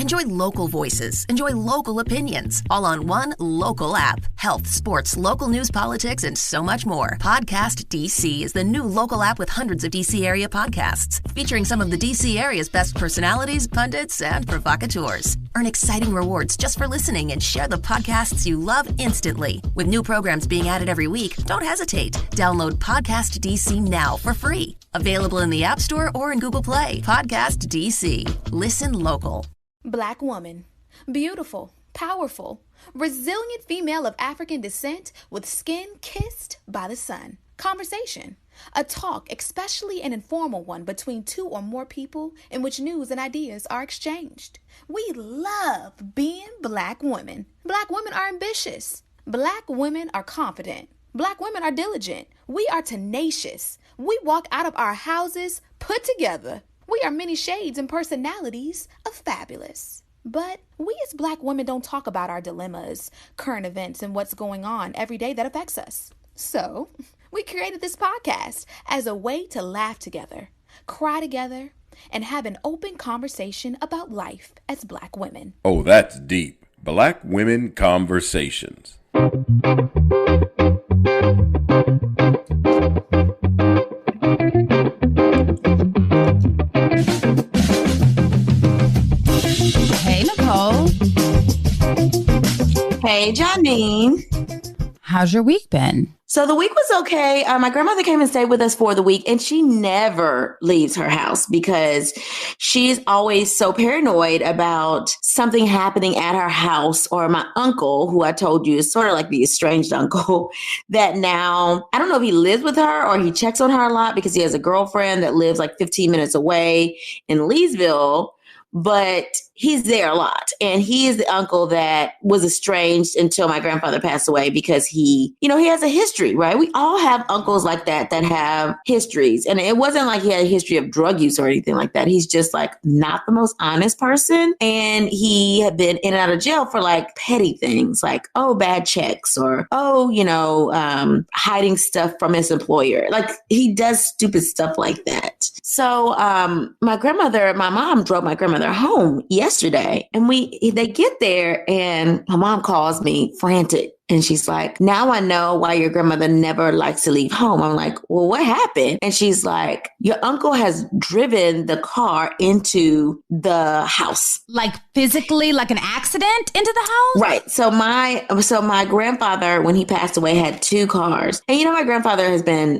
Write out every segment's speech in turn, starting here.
Enjoy local voices. Enjoy local opinions. All on one local app. Health, sports, local news, politics, and so much more. Podcast DC is the new local app with hundreds of DC area podcasts, featuring some of the DC area's best personalities, pundits, and provocateurs. Earn exciting rewards just for listening and share the podcasts you love instantly. With new programs being added every week, don't hesitate. Download Podcast DC now for free. Available in the App Store or in Google Play. Podcast DC. Listen local. Black woman. Beautiful, powerful, resilient female of African descent with skin kissed by the sun. Conversation. A talk, especially an informal one, between two or more people in which news and ideas are exchanged. We love being Black women. Black women are ambitious. Black women are confident. Black women are diligent. We are tenacious. We walk out of our houses put together. We are many shades and personalities of fabulous. But we as Black women don't talk about our dilemmas, current events, and what's going on every day that affects us. So we created this podcast as a way to laugh together, cry together, and have an open conversation about life as Black women. Oh, that's deep. Black Women Conversations. Hey, Nicole. Hey, Janine. How's your week been? So the week was okay. My grandmother came and stayed with us for the week, and she never leaves her house because she's always so paranoid about something happening at her house, or my uncle, who I told you is sort of like the estranged uncle, that now, I don't know if he lives with her or he checks on her a lot because he has a girlfriend that lives like 15 minutes away in Leesville. But he's there a lot. And he is the uncle that was estranged until my grandfather passed away because he has a history, right? We all have uncles like that have histories. And it wasn't like he had a history of drug use or anything like that. He's just like not the most honest person. And he had been in and out of jail for like petty things like, bad checks or, hiding stuff from his employer. Like he does stupid stuff like that. So my mom drove my grandmother home yesterday, and they get there, and my mom calls me frantic. And she's like, now I know why your grandmother never likes to leave home. I'm like, well, what happened? And she's like, your uncle has driven the car into the house. Like physically, like an accident into the house? Right. So my grandfather, when he passed away, had two cars. And my grandfather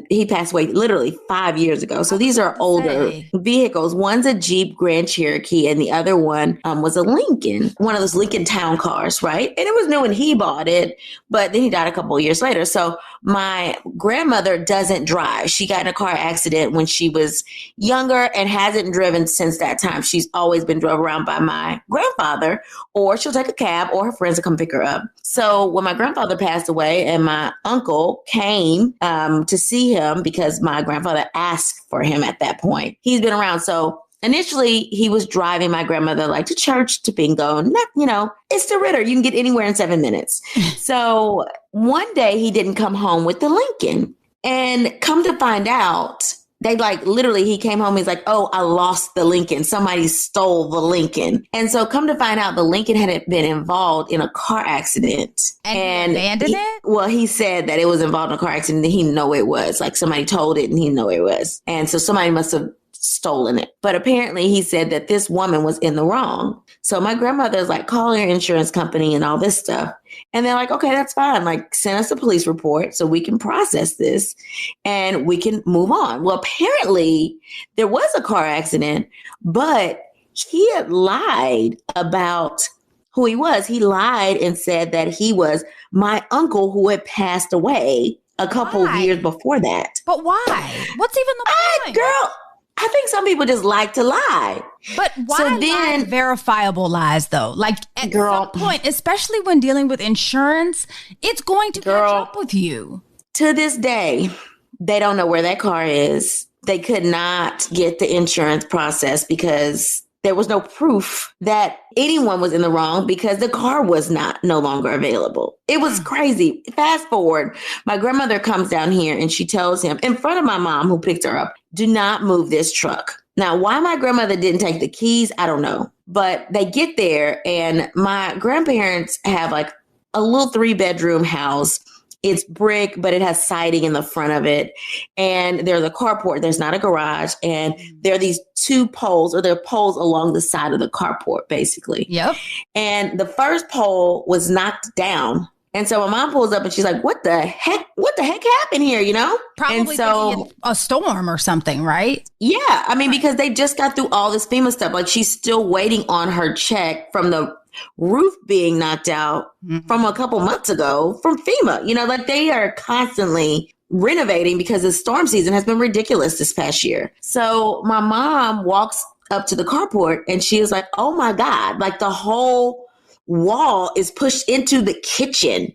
he passed away literally 5 years ago. So these are older vehicles. One's a Jeep Grand Cherokee, and the other one was a Lincoln, one of those Lincoln Town cars, right? And it was new when he bought it. But then he died a couple of years later. So my grandmother doesn't drive. She got in a car accident when she was younger and hasn't driven since that time. She's always been drove around by my grandfather, or she'll take a cab, or her friends will come pick her up. So when my grandfather passed away and my uncle came to see him because my grandfather asked for him at that point, he's been around. So initially, he was driving my grandmother like to church, to bingo. It's the Ritter. You can get anywhere in 7 minutes. So one day he didn't come home with the Lincoln. And come to find out, he came home. He's like, oh, I lost the Lincoln. Somebody stole the Lincoln. And so come to find out, the Lincoln had been involved in a car accident. And he abandoned it? Well, he said that it was involved in a car accident and he didn't know it was. Like somebody told it and he didn't know it was. And so somebody must have stolen it. But apparently he said that this woman was in the wrong. So my grandmother's like, call your insurance company and all this stuff. And they're like, okay, that's fine. Like, send us a police report so we can process this and we can move on. Well, apparently there was a car accident, but he had lied about who he was. He lied and said that he was my uncle who had passed away a couple of years before that. But why? What's even the point? Girl, I think some people just like to lie. But why lie verifiable lies, though? Like, at some point, especially when dealing with insurance, it's going to catch up with you. To this day, they don't know where that car is. They could not get the insurance process because there was no proof that anyone was in the wrong because the car was no longer available. It was crazy. Fast forward, my grandmother comes down here and she tells him in front of my mom who picked her up, do not move this truck. Now, why my grandmother didn't take the keys, I don't know. But they get there and my grandparents have like a little 3-bedroom house. It's brick, but it has siding in the front of it. And there's a carport. There's not a garage. And there are these 2 poles, or there are poles along the side of the carport, basically. Yep. And the first pole was knocked down. And so my mom pulls up and she's like, what the heck happened here, you know? Probably and so a storm or something, right? Yeah. I mean, because they just got through all this FEMA stuff. Like, she's still waiting on her check from the roof being knocked out from a couple months ago from FEMA. You know, like, they are constantly renovating because the storm season has been ridiculous this past year. So my mom walks up to the carport and she is like, oh my God, like the whole wall is pushed into the kitchen.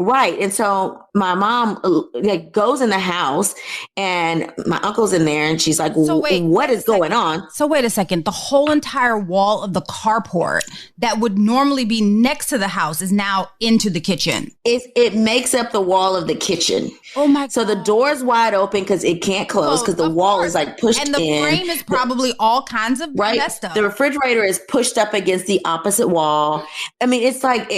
Right. And so my mom like goes in the house and my uncle's in there and she's like, what is going on? So wait a second. The whole entire wall of the carport that would normally be next to the house is now into the kitchen. It makes up the wall of the kitchen. Oh my God. So the door's wide open because it can't close because the wall is like pushed in. And the frame is probably all kinds of messed up. The refrigerator is pushed up against the opposite wall. I mean, it's like,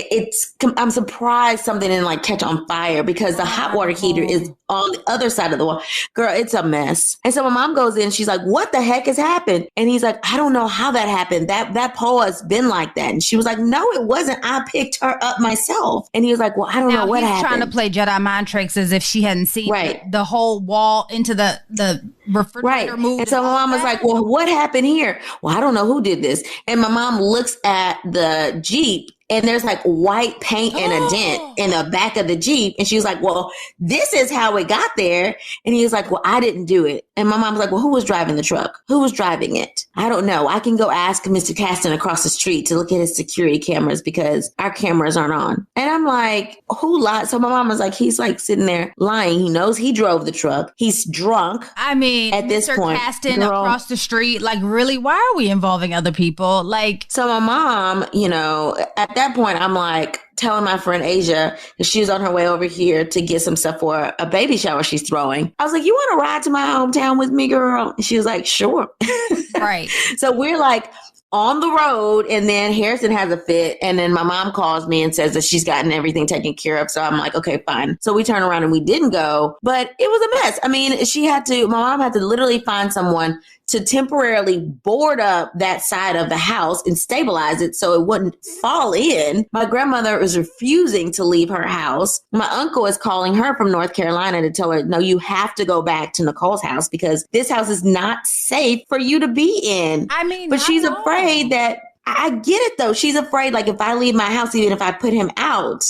I'm surprised something didn't like catch on fire because the hot water heater is on the other side of the wall. Girl, it's a mess. And so my mom goes in, she's like, what the heck has happened? And he's like, I don't know how that happened. That pole has been like that. And she was like, no, it wasn't. I picked her up myself. And he was like, well, I don't know what happened. He's trying to play Jedi mind tricks as if she hadn't seen the whole wall into the refrigerator moved. And so my mom was like, well, what happened here? Well, I don't know who did this. And my mom looks at the Jeep and there's like white paint and a dent in the back of the Jeep. And she was like, well, this is how it got there. And he was like, well, I didn't do it. And my mom was like, well, who was driving the truck? Who was driving it? I don't know. I can go ask Mr. Caston across the street to look at his security cameras because our cameras aren't on. And I'm like, who lied? So my mom was like, he's like sitting there lying. He knows he drove the truck. He's drunk. I mean, at this Mr. point, Caston across the street, like, really, why are we involving other people? Like, so my mom, you know, at that point, I'm like telling my friend Asia, because she was on her way over here to get some stuff for a baby shower she's throwing. I was like, you want to ride to my hometown with me, girl? And she was like, sure. Right. So we're like on the road, and then Harrison has a fit, and then my mom calls me and says that she's gotten everything taken care of. So I'm like, okay, fine. So we turn around and we didn't go, but it was a mess. I mean, my mom had to literally find someone to temporarily board up that side of the house and stabilize it so it wouldn't fall in. My grandmother is refusing to leave her house. My uncle is calling her from North Carolina to tell her, no, you have to go back to Nicole's house because this house is not safe for you to be in. I mean, but she's afraid that, I get it though. She's afraid, like, if I leave my house, even if I put him out,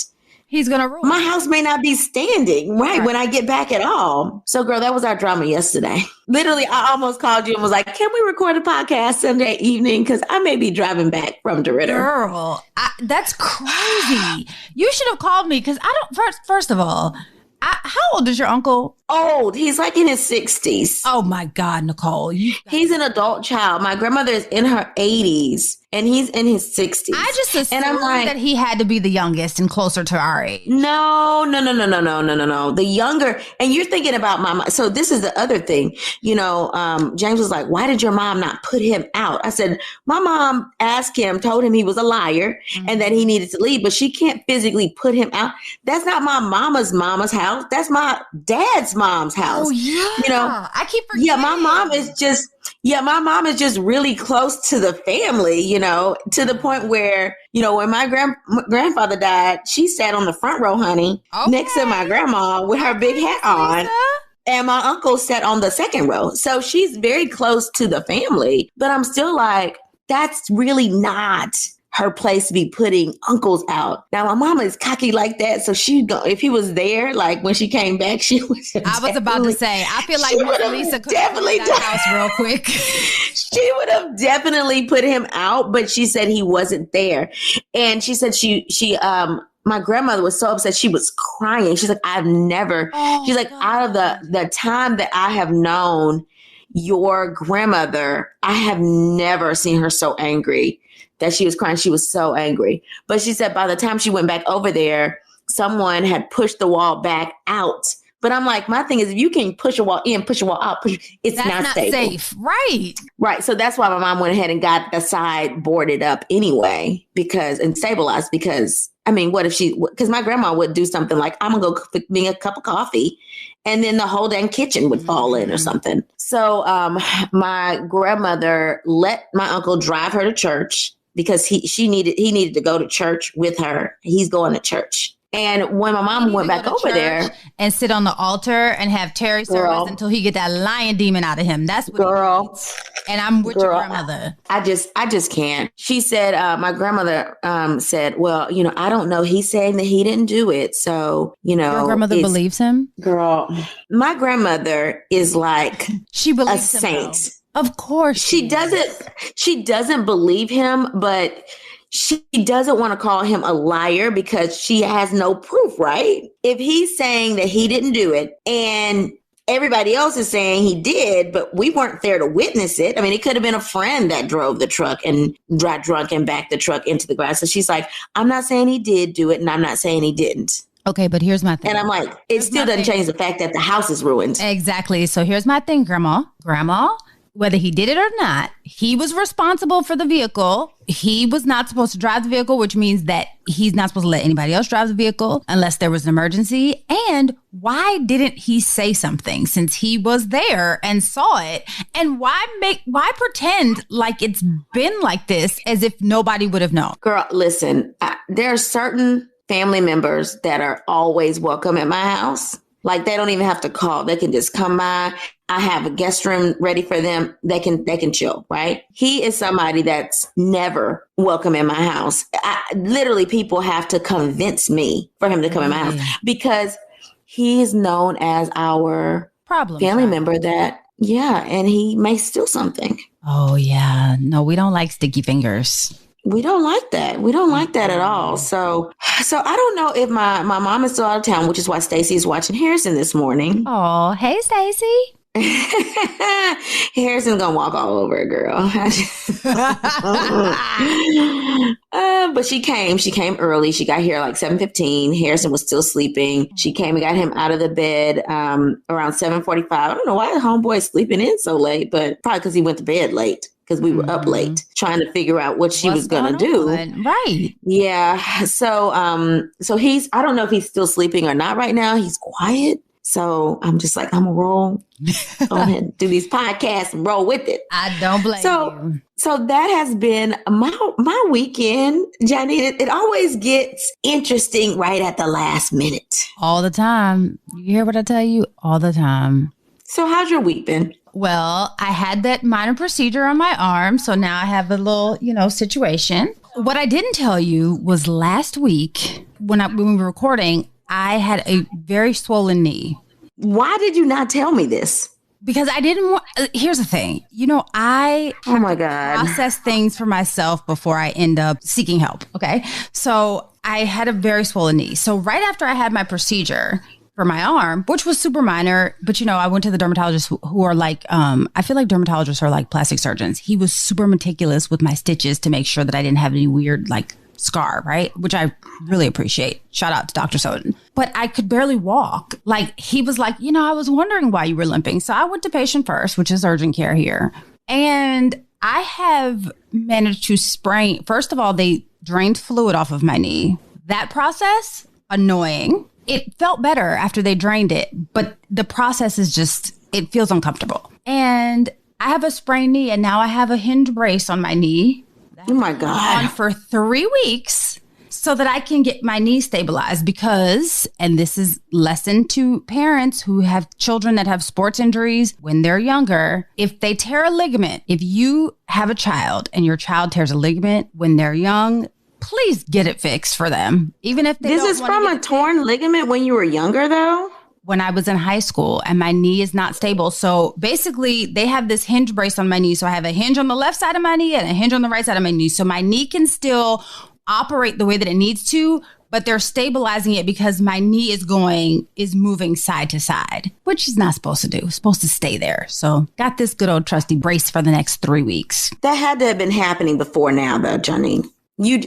he's going to ruin my house may not be standing right when I get back at all. So, girl, that was our drama yesterday. Literally, I almost called you and was like, can we record a podcast Sunday evening? Because I may be driving back from DeRidder. Girl, that's crazy. You should have called me because I don't, first of all, how old is your uncle? Old. He's like in his 60s. Oh, my God, Nicole. He's an adult child. My grandmother is in her 80s. And he's in his 60s. I just assumed that he had to be the youngest and closer to our age. No. The younger, and you're thinking about my mom. So this is the other thing. You know, James was like, why did your mom not put him out? I said, my mom asked him, told him he was a liar and that he needed to leave, but she can't physically put him out. That's not my mama's house. That's my dad's mom's house. Oh, yeah. You know, I keep forgetting. Yeah, my mom is just really close to the family, you know, to the point where, you know, when my grandfather died, she sat on the front row, honey, next to my grandma with her big hat on. And my uncle sat on the second row. So she's very close to the family. But I'm still like, that's really not her place to be putting uncles out. Now, my mama is cocky like that. So if he was there, like when she came back, she would I was about to say, I feel like Miss Lisa could definitely that house real quick. She would have definitely put him out, but she said he wasn't there. And she said my grandmother was so upset. She was crying. She's like, she's like, out of the time that I have known your grandmother, I have never seen her so angry. That she was crying. She was so angry. But she said by the time she went back over there, someone had pushed the wall back out But I'm like, my thing is, if you can push a wall in, push a wall out, it's not stable. Safe. Right. Right. So that's why my mom went ahead and got the side boarded up anyway, and stabilized, because I mean, what if because my grandma would do something like, I'm going to go cook me a cup of coffee, and then the whole damn kitchen would fall in or something. So my grandmother let my uncle drive her to church because he needed to go to church with her. He's going to church. And when my mom went back over there and sit on the altar and have Terry service until he get that lion demon out of him. That's what he needs. And I'm with your grandmother. I just can't. She said, my grandmother said, well, I don't know. He's saying that he didn't do it. So, your grandmother believes him? Girl, my grandmother is like she believes a saint. Of course. She doesn't believe him, but she doesn't want to call him a liar because she has no proof, right? If he's saying that he didn't do it and everybody else is saying he did, but we weren't there to witness it. I mean, it could have been a friend that drove the truck and got drunk and backed the truck into the grass. So she's like, I'm not saying he did do it, and I'm not saying he didn't. Okay, but here's my thing. And I'm like, it still doesn't change the fact that the house is ruined. Exactly. So here's my thing, Grandma, whether he did it or not, he was responsible for the vehicle. He was not supposed to drive the vehicle, which means that he's not supposed to let anybody else drive the vehicle unless there was an emergency. And why didn't he say something since he was there and saw it? And why pretend like it's been like this as if nobody would have known? Girl, listen, there are certain family members that are always welcome at my house. Like, they don't even have to call. They can just come by. I have a guest room ready for them. They can chill, right? He is somebody that's never welcome in my house. Literally, people have to convince me for him to come in my house because he is known as our family member that, and he may steal something. Oh, yeah. No, we don't like sticky fingers. We don't like that. We don't like that at all. So I don't know if my mom is still out of town, which is why Stacy is watching Harrison this morning. Oh, hey, Stacy. Harrison's gonna walk all over it, girl. But she came early. She got here like 7:15. Harrison was still sleeping. She came and got him out of the bed around 7:45. I don't know why the homeboy is sleeping in so late, but probably because he went to bed late. Because we were up late trying to figure out what she was going to do. Right. Yeah. So I don't know if he's still sleeping or not right now. He's quiet. So I'm just like, I'm going to roll. Go ahead and do these podcasts and roll with it. I don't blame you. So that has been my weekend, Janine. It always gets interesting right at the last minute. All the time. You hear what I tell you? All the time. So how's your week been? Well, I had that minor procedure on my arm, so now I have a little, situation. What I didn't tell you was last week when we were recording, I had a very swollen knee. Why did you not tell me this? Because I didn't want, here's the thing, I process things for myself before I end up seeking help. Okay. So I had a very swollen knee. So right after I had my procedure for my arm, which was super minor, but I went to the dermatologist who are like, I feel like dermatologists are like plastic surgeons. He was super meticulous with my stitches to make sure that I didn't have any weird scar, right? Which I really appreciate. Shout out to Dr. Soden. But I could barely walk. He was like, I was wondering why you were limping. So I went to patient first, which is urgent care here. And I have managed to sprain. First of all, they drained fluid off of my knee. That process, annoying. It felt better after they drained it, but the process is it feels uncomfortable. And I have a sprained knee, and now I have a hinge brace on my knee. Oh my God. On for 3 weeks so that I can get my knee stabilized because, and this is lesson to parents who have children that have sports injuries when they're younger, if they tear a ligament, if you have a child and your child tears a ligament when they're young, please get it fixed for them. Even if they This is from a torn ligament when you were younger, though? When I was in high school, and my knee is not stable. So basically, they have this hinge brace on my knee. So I have a hinge on the left side of my knee and a hinge on the right side of my knee. So my knee can still operate the way that it needs to, but they're stabilizing it because my knee is moving side to side, which is not supposed to do. It's supposed to stay there. So got this good old trusty brace for the next 3 weeks. That had to have been happening before now, though, Janine. You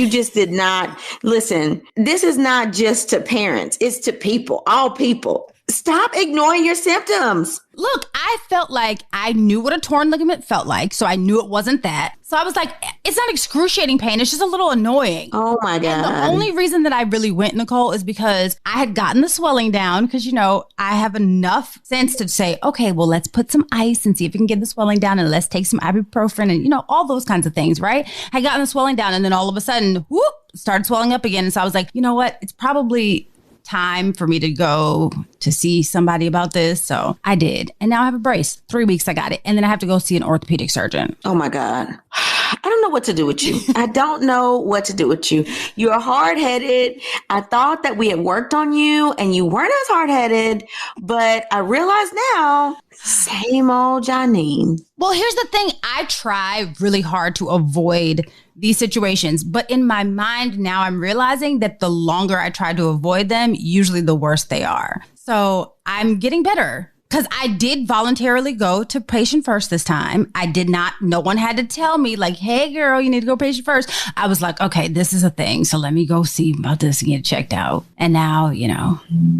just did not listen. This is not just to parents. It's to people, all people. Stop ignoring your symptoms. Look, I felt like I knew what a torn ligament felt like, so I knew it wasn't that. So I was like, it's not excruciating pain. It's just a little annoying. Oh, my God. And the only reason that I really went, Nicole, is because I had gotten the swelling down because, I have enough sense to say, okay, well, let's put some ice and see if we can get the swelling down and let's take some ibuprofen and, all those kinds of things, right? I had gotten the swelling down and then all of a sudden, whoop, started swelling up again. And so I was like, you know what? It's probably time for me to go to see somebody about this. So I did. And now I have a brace. 3 weeks I got it. And then I have to go see an orthopedic surgeon. Oh my God. I don't know what to do with you. I don't know what to do with you. You're hard-headed. I thought that we had worked on you and you weren't as hard-headed, but I realize now, same old Janine. Well, here's the thing. I try really hard to avoid these situations, but in my mind now I'm realizing that the longer I try to avoid them, usually the worse they are. So I'm getting better. Because I did voluntarily go to patient first this time. I did not, no one had to tell me like, hey girl, you need to go patient first. I was like, okay, this is a thing. So let me go see about this and get checked out. And now,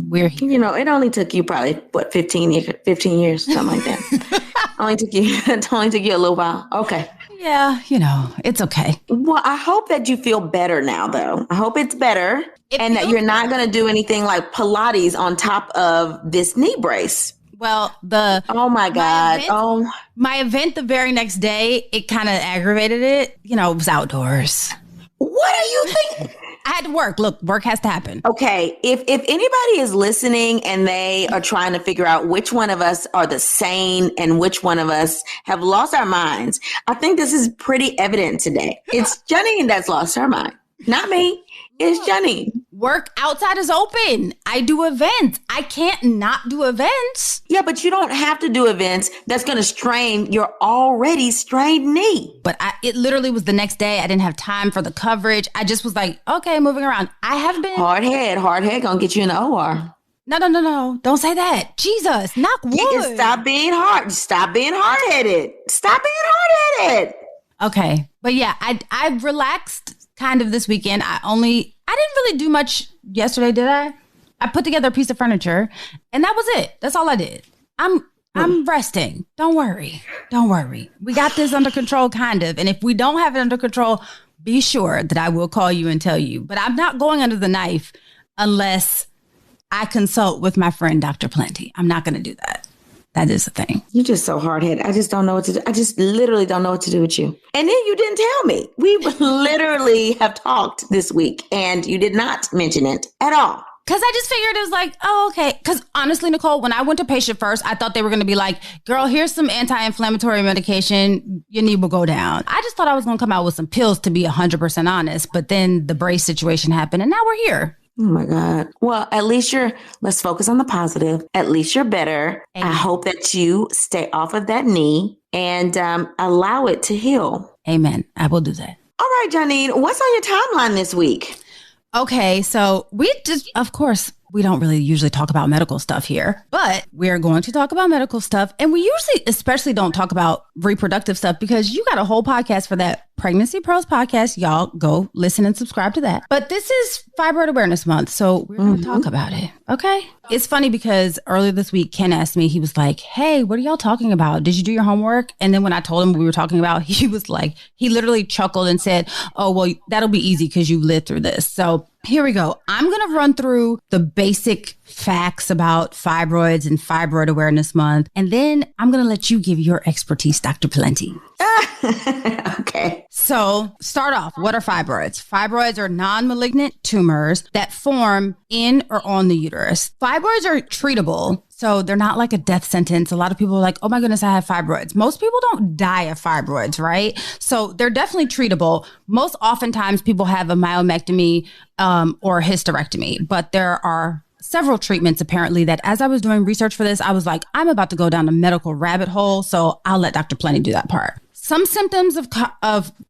we're here. It only took you probably, 15 years, something like that. It only took you a little while. Okay. Yeah, it's okay. Well, I hope that you feel better now, though. I hope it's better and that you're not going to do anything like Pilates on top of this knee brace. Well, oh my God. My event the very next day, it kind of aggravated it. It was outdoors. What are you thinking? I had to work. Look, work has to happen. Okay. If anybody is listening and they are trying to figure out which one of us are the sane and which one of us have lost our minds, I think this is pretty evident today. It's Janine that's lost her mind. Not me. It's Janine. Work outside is open. I do events. I can't not do events. Yeah, but you don't have to do events that's going to strain your already strained knee. But it literally was the next day. I didn't have time for the coverage. I just was like, okay, moving around. I have been. Hard head going to get you in the OR. No. Don't say that. Jesus, knock wood. Yeah, stop being hard. Stop being hard-headed. Stop being hard-headed. Okay. But yeah, I've relaxed kind of this weekend. I didn't really do much yesterday, did I? I put together a piece of furniture and that was it. That's all I did. I'm resting. Don't worry. We got this under control, kind of. And if we don't have it under control, be sure that I will call you and tell you. But I'm not going under the knife unless I consult with my friend, Dr. Plenty. I'm not going to do that. That is the thing. You're just so hard-headed. I just don't know what to do. I just literally don't know what to do with you. And then you didn't tell me. We literally have talked this week and you did not mention it at all. Because I just figured it was like, oh, okay. Because honestly, Nicole, when I went to patient first, I thought they were going to be like, girl, here's some anti-inflammatory medication. Your knee will go down. I just thought I was going to come out with some pills, to be 100% honest. But then the brace situation happened and now we're here. Oh my God. Well, at least let's focus on the positive. At least you're better. Amen. I hope that you stay off of that knee and allow it to heal. Amen. I will do that. All right, Janine, what's on your timeline this week? Okay, so of course, we don't really usually talk about medical stuff here, but we're going to talk about medical stuff. And we usually especially don't talk about reproductive stuff because you got a whole podcast for that. Pregnancy Pros podcast. Y'all go listen and subscribe to that. But this is Fibroid Awareness Month, so we're going to talk about it. Okay? It's funny because earlier this week, Ken asked me, he was like, hey, what are y'all talking about? Did you do your homework? And then when I told him what we were talking about, he was like, he literally chuckled and said, oh, well, that'll be easy because you lived through this. So here we go. I'm going to run through the basic facts about fibroids and Fibroid Awareness Month. And then I'm going to let you give your expertise, Dr. Plenty. Okay. So start off. What are fibroids? Fibroids are non-malignant tumors that form in or on the uterus. Fibroids are treatable. So they're not like a death sentence. A lot of people are like, oh my goodness, I have fibroids. Most people don't die of fibroids, right? So they're definitely treatable. Most oftentimes people have a myomectomy or a hysterectomy, but there are several treatments apparently that as I was doing research for this, I was like, I'm about to go down a medical rabbit hole. So I'll let Dr. Plenty do that part. Some symptoms of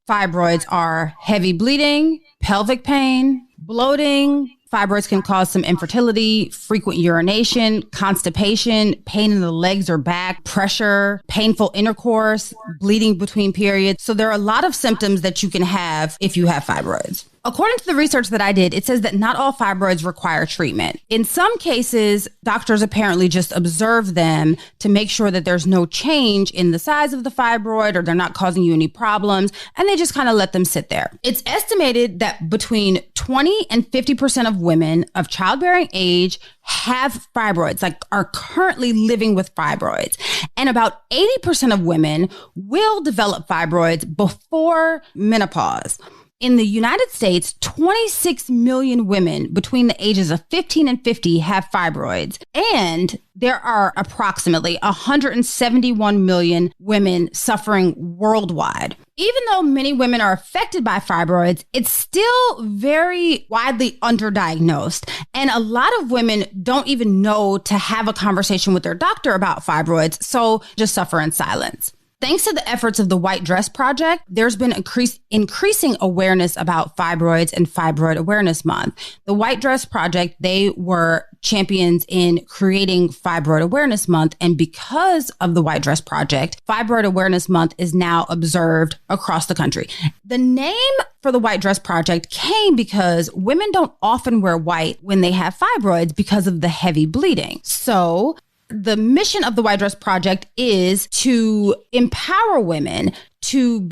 fibroids are heavy bleeding, pelvic pain, bloating. Fibroids can cause some infertility, frequent urination, constipation, pain in the legs or back, pressure, painful intercourse, bleeding between periods. So there are a lot of symptoms that you can have if you have fibroids. According to the research that I did, it says that not all fibroids require treatment. In some cases, doctors apparently just observe them to make sure that there's no change in the size of the fibroid or they're not causing you any problems, and they just kind of let them sit there. It's estimated that between 20 and 50% of women of childbearing age have fibroids, like are currently living with fibroids. And about 80% of women will develop fibroids before menopause. In the United States, 26 million women between the ages of 15 and 50 have fibroids, and there are approximately 171 million women suffering worldwide. Even though many women are affected by fibroids, it's still very widely underdiagnosed, and a lot of women don't even know to have a conversation with their doctor about fibroids, so just suffer in silence. Thanks to the efforts of the White Dress Project, there's been increasing awareness about fibroids and Fibroid Awareness Month. The White Dress Project, they were champions in creating Fibroid Awareness Month. And because of the White Dress Project, Fibroid Awareness Month is now observed across the country. The name for the White Dress Project came because women don't often wear white when they have fibroids because of the heavy bleeding. So the mission of the White Dress Project is to empower women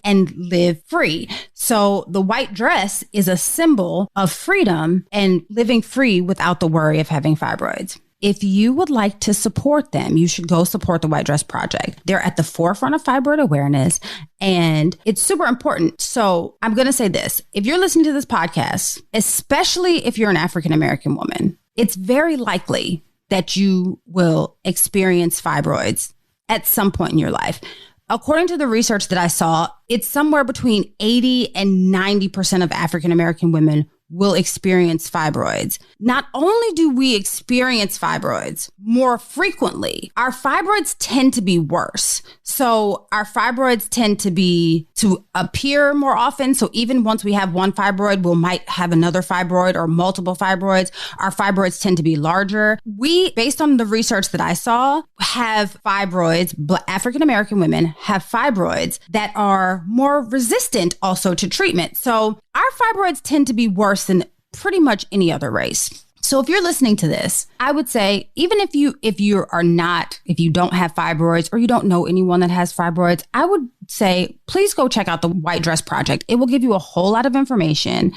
and live free. So the white dress is a symbol of freedom and living free without the worry of having fibroids. If you would like to support them, you should go support the White Dress Project. They're at the forefront of fibroid awareness, and it's super important. So I'm going to say this. If you're listening to this podcast, especially if you're an African-American woman, it's very likely that you will experience fibroids at some point in your life. According to the research that I saw, it's somewhere between 80 and 90% of African-American women will experience fibroids. Not only do we experience fibroids more frequently, our fibroids tend to be worse. So our fibroids tend to appear more often. So even once we have one fibroid, we might have another fibroid or multiple fibroids. Our fibroids tend to be larger. We, based on the research that I saw, have fibroids, African-American women have fibroids that are more resistant also to treatment. So our fibroids tend to be worse than pretty much any other race. So if you're listening to this, I would say, even if you don't have fibroids or you don't know anyone that has fibroids, I would say, please go check out the White Dress Project. It will give you a whole lot of information,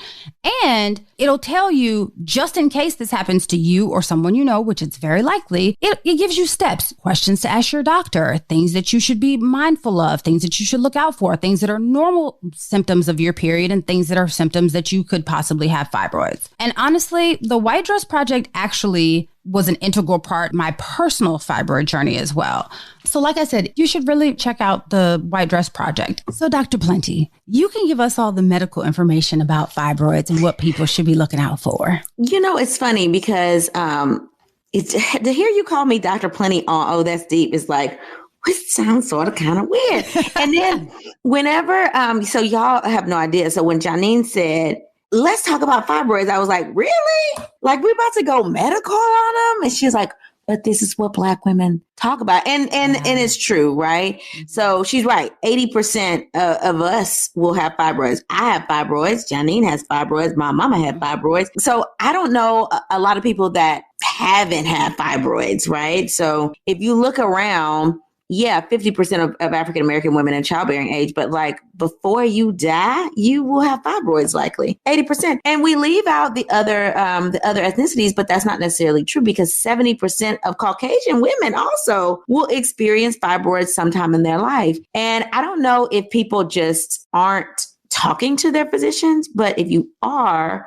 and it'll tell you, just in case this happens to you or someone you know, which it's very likely, it gives you steps, questions to ask your doctor, things that you should be mindful of, things that you should look out for, things that are normal symptoms of your period and things that are symptoms that you could possibly have fibroids. And honestly, the White Dress Project actually was an integral part of my personal fibroid journey as well. So like I said, you should really check out the White Dress Project. So Dr. Plenty, you can give us all the medical information about fibroids and what people should be looking out for. You know, it's funny because to hear you call me Dr. Plenty on Oh That's Deep is like, it sounds sort of kind of weird. And then whenever, so y'all have no idea. So when Janine said, let's talk about fibroids, I was like, really? Like, we're about to go medical on them? And she's like, but this is what Black women talk about. And it's true, right? So she's right. 80% of us will have fibroids. I have fibroids. Janine has fibroids. My mama had fibroids. So I don't know a lot of people that haven't had fibroids, right? So if you look around, 50% of African-American women in childbearing age, but like before you die, you will have fibroids likely 80%. And we leave out the other ethnicities, but that's not necessarily true because 70% of Caucasian women also will experience fibroids sometime in their life. And I don't know if people just aren't talking to their physicians, but if you aren't,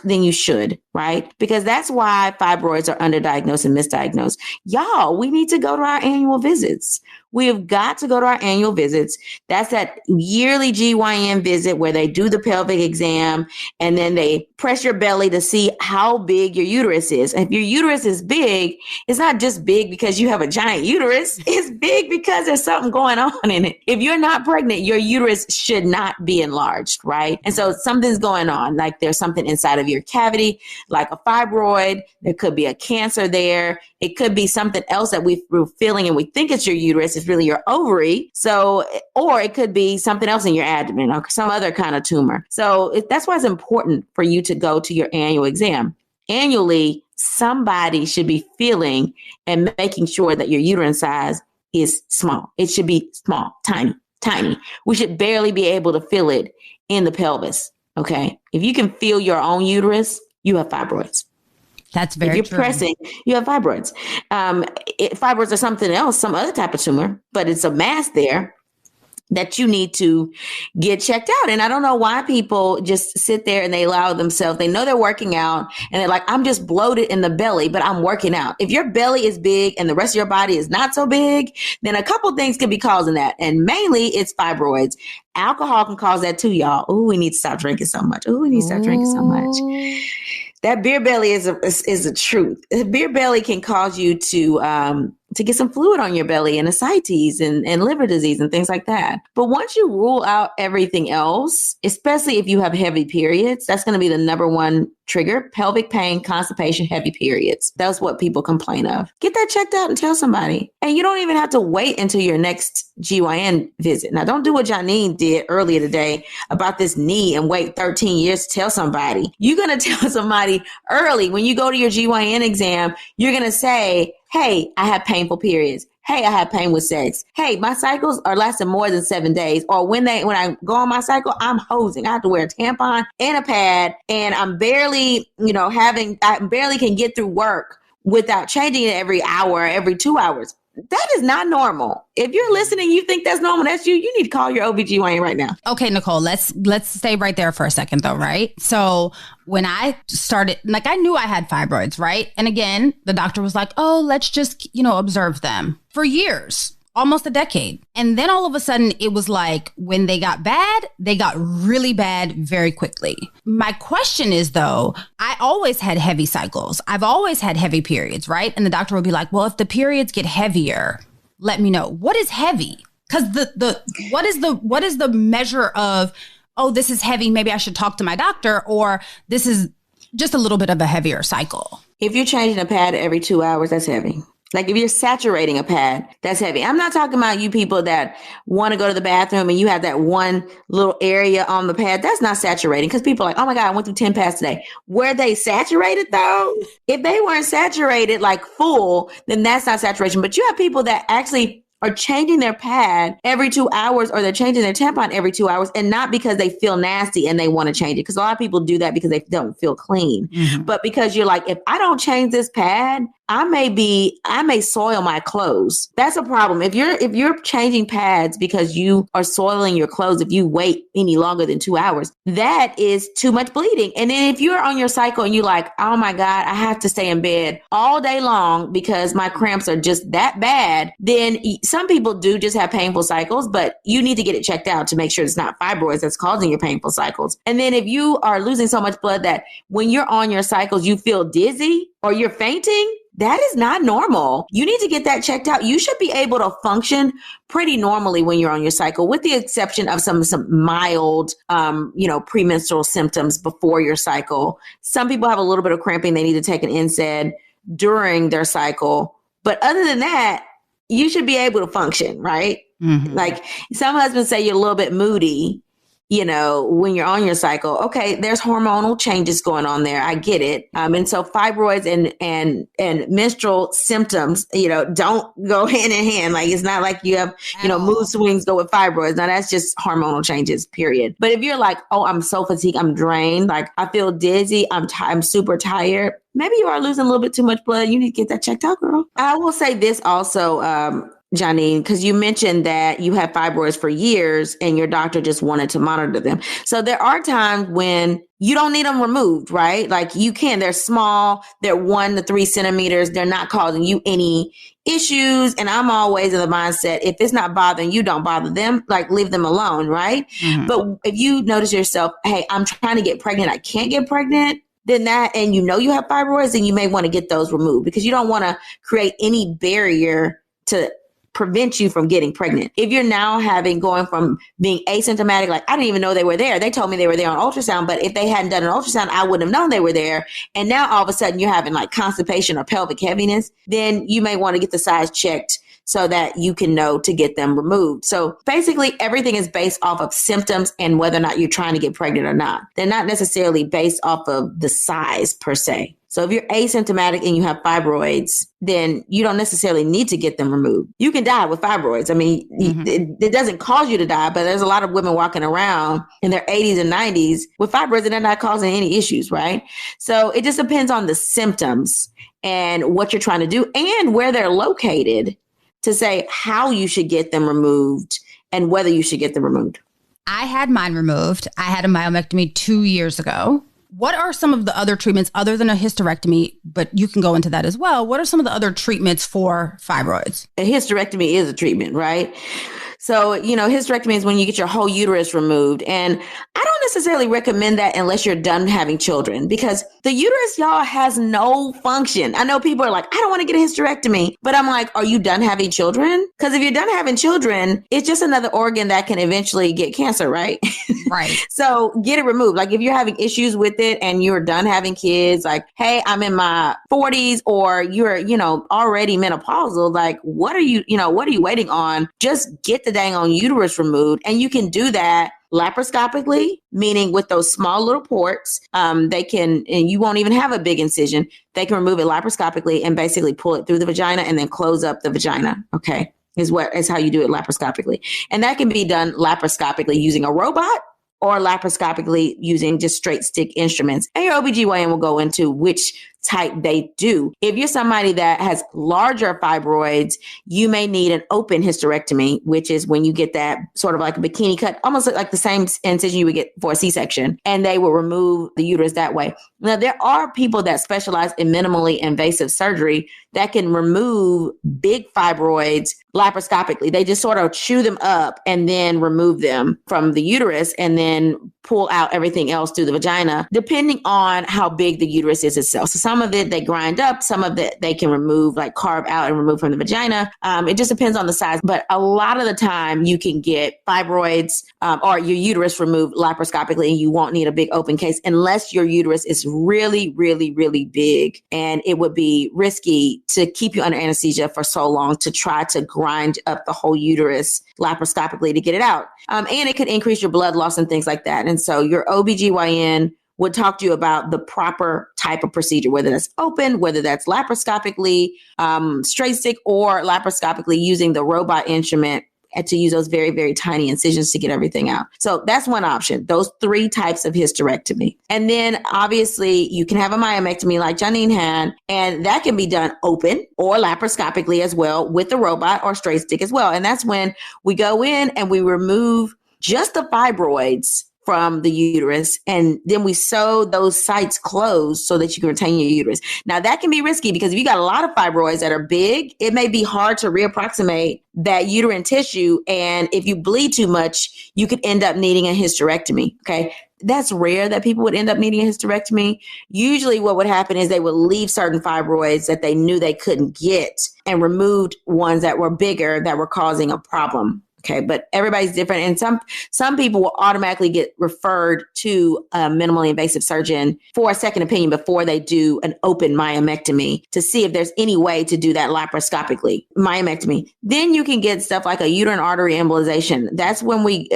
then you should, right? Because that's why fibroids are underdiagnosed and misdiagnosed. Y'all, we need to go to our annual visits. We have got to go to our annual visits. That's that yearly GYN visit where they do the pelvic exam and then they press your belly to see how big your uterus is. And if your uterus is big, it's not just big because you have a giant uterus. It's big because there's something going on in it. If you're not pregnant, your uterus should not be enlarged, right? And so something's going on, like there's something inside of your cavity like a fibroid. There could be a cancer there. It could be something else that we're feeling and we think it's your uterus. It's really your ovary. So, or it could be something else in your abdomen or some other kind of tumor. So that's why it's important for you to go to your annual exam. Annually, somebody should be feeling and making sure that your uterine size is small. It should be small, tiny. We should barely be able to feel it in the pelvis. Okay. If you can feel your own uterus, you have fibroids. That's very true. If you're pressing, you have fibroids. Fibroids are something else, some other type of tumor, but it's a mass there that you need to get checked out. And I don't know why people just sit there and they allow themselves, they know they're working out and they're like, I'm just bloated in the belly, but I'm working out. If your belly is big and the rest of your body is not so big, then a couple things could be causing that. And mainly it's fibroids. Alcohol can cause that too, y'all. Oh, we need to stop drinking so much. Oh, we need to stop drinking so much. That beer belly is a truth. Beer belly can cause you to get some fluid on your belly and ascites and liver disease and things like that. But once you rule out everything else, especially if you have heavy periods, that's going to be the number one trigger: pelvic pain, constipation, heavy periods. That's what people complain of. Get that checked out and tell somebody. And you don't even have to wait until your next GYN visit. Now, don't do what Janine did earlier today about this knee and wait 13 years to tell somebody. You're going to tell somebody early. When you go to your GYN exam, you're going to say, hey, I have painful periods. Hey, I have pain with sex. Hey, my cycles are lasting more than 7 days. Or when I go on my cycle, I'm hosing. I have to wear a tampon and a pad, and I'm barely, I barely can get through work without changing it every hour, every 2 hours. That is not normal. If you're listening, you think that's normal, that's you. You need to call your OBGYN right now. Okay, Nicole, let's stay right there for a second though, right? So when I started, I knew I had fibroids, right? And again, the doctor was like, oh, let's just, observe them for years. Almost a decade. And then all of a sudden it was like when they got bad, they got really bad very quickly. My question is though, I always had heavy cycles. I've always had heavy periods, right? And the doctor would be like, well, if the periods get heavier, let me know. What is heavy? Because what is the measure of, oh, this is heavy, maybe I should talk to my doctor, or this is just a little bit of a heavier cycle? If you're changing a pad every 2 hours, that's heavy. Like if you're saturating a pad, that's heavy. I'm not talking about you people that want to go to the bathroom and you have that one little area on the pad. That's not saturating, because people are like, oh my God, I went through 10 pads today. Were they saturated though? If they weren't saturated like full, then that's not saturation. But you have people that actually are changing their pad every 2 hours, or they're changing their tampon every 2 hours, and not because they feel nasty and they want to change it. Because a lot of people do that because they don't feel clean. Mm-hmm. But because you're like, if I don't change this pad, I may soil my clothes. That's a problem. If you're changing pads because you are soiling your clothes, if you wait any longer than 2 hours, that is too much bleeding. And then if you're on your cycle and you're like, oh my God, I have to stay in bed all day long because my cramps are just that bad, then some people do just have painful cycles, but you need to get it checked out to make sure it's not fibroids that's causing your painful cycles. And then if you are losing so much blood that when you're on your cycles, you feel dizzy or you're fainting, that is not normal. You need to get that checked out. You should be able to function pretty normally when you're on your cycle, with the exception of some mild, premenstrual symptoms before your cycle. Some people have a little bit of cramping. They need to take an NSAID during their cycle. But other than that, you should be able to function, right? Mm-hmm. Like some husbands say you're a little bit moody, when you're on your cycle. Okay, there's hormonal changes going on there. I get it. And so fibroids and menstrual symptoms, don't go hand in hand. Like it's not like you have, mood swings go with fibroids. Now that's just hormonal changes, period. But if you're like, oh, I'm so fatigued, I'm drained, like I feel dizzy, I'm super tired, maybe you are losing a little bit too much blood. You need to get that checked out, girl. I will say this also, Janine, because you mentioned that you had fibroids for years and your doctor just wanted to monitor them. So there are times when you don't need them removed, right? Like you can. They're small. They're 1 to 3 centimeters. They're not causing you any issues. And I'm always in the mindset, if it's not bothering you, don't bother them. Like leave them alone, right? Mm-hmm. But if you notice yourself, hey, I'm trying to get pregnant, I can't get pregnant, then and you have fibroids, then you may want to get those removed, because you don't want to create any barrier to prevent you from getting pregnant. If you're now going from being asymptomatic, like I didn't even know they were there. They told me they were there on ultrasound, but if they hadn't done an ultrasound, I wouldn't have known they were there. And now all of a sudden you're having like constipation or pelvic heaviness, then you may want to get the size checked so that you can know to get them removed. So basically everything is based off of symptoms and whether or not you're trying to get pregnant or not. They're not necessarily based off of the size per se. So if you're asymptomatic and you have fibroids, then you don't necessarily need to get them removed. You can die with fibroids. I mean, it doesn't cause you to die, but there's a lot of women walking around in their 80s and 90s with fibroids and they're not causing any issues, right? So it just depends on the symptoms and what you're trying to do and where they're located to say how you should get them removed and whether you should get them removed. I had mine removed. I had a myomectomy 2 years ago. What are some of the other treatments other than a hysterectomy? But you can go into that as well. What are some of the other treatments for fibroids? A hysterectomy is a treatment, right? So, hysterectomy is when you get your whole uterus removed. And I don't necessarily recommend that unless you're done having children, because the uterus, y'all, has no function. I know people are like, I don't want to get a hysterectomy, but I'm like, are you done having children? Because if you're done having children, it's just another organ that can eventually get cancer, right? Right. So get it removed. Like if you're having issues with it and you're done having kids, like, hey, I'm in my 40s or you're, already menopausal, like, what are you waiting on? Just get the dang on uterus removed. And you can do that laparoscopically, meaning with those small little ports, they can, and you won't even have a big incision. They can remove it laparoscopically and basically pull it through the vagina and then close up the vagina. Okay. Is how you do it laparoscopically. And that can be done laparoscopically using a robot or laparoscopically using just straight stick instruments. And your OBGYN will go into which type they do. If you're somebody that has larger fibroids, you may need an open hysterectomy, which is when you get that sort of like a bikini cut, almost like the same incision you would get for a C-section, and they will remove the uterus that way. Now, there are people that specialize in minimally invasive surgery that can remove big fibroids laparoscopically. They just sort of chew them up and then remove them from the uterus and then pull out everything else through the vagina, depending on how big the uterus is itself. So some of it they grind up, some of it they can remove, like carve out and remove from the vagina. It just depends on the size. But a lot of the time you can get fibroids or your uterus removed laparoscopically, and you won't need a big open case unless your uterus is really, really, really big. And it would be risky to keep you under anesthesia for so long to try to grind up the whole uterus laparoscopically to get it out. And it could increase your blood loss and things like that. And so your OBGYN would talk to you about the proper type of procedure, whether that's open, whether that's laparoscopically, straight stick, or laparoscopically using the robot instrument and to use those very, very tiny incisions to get everything out. So that's one option, those 3 types of hysterectomy. And then obviously you can have a myomectomy like Janine had, and that can be done open or laparoscopically as well with the robot or straight stick as well. And that's when we go in and we remove just the fibroids from the uterus, and then we sew those sites closed so that you can retain your uterus. Now that can be risky because if you got a lot of fibroids that are big, it may be hard to reapproximate that uterine tissue. And if you bleed too much, you could end up needing a hysterectomy. Okay. That's rare that people would end up needing a hysterectomy. Usually what would happen is they would leave certain fibroids that they knew they couldn't get and removed ones that were bigger that were causing a problem. Okay, but everybody's different. And some people will automatically get referred to a minimally invasive surgeon for a second opinion before they do an open myomectomy to see if there's any way to do that laparoscopically, myomectomy. Then you can get stuff like a uterine artery embolization. That's when we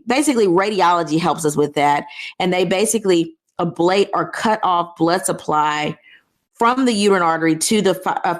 basically radiology helps us with that. And they basically ablate or cut off blood supply from the uterine artery to the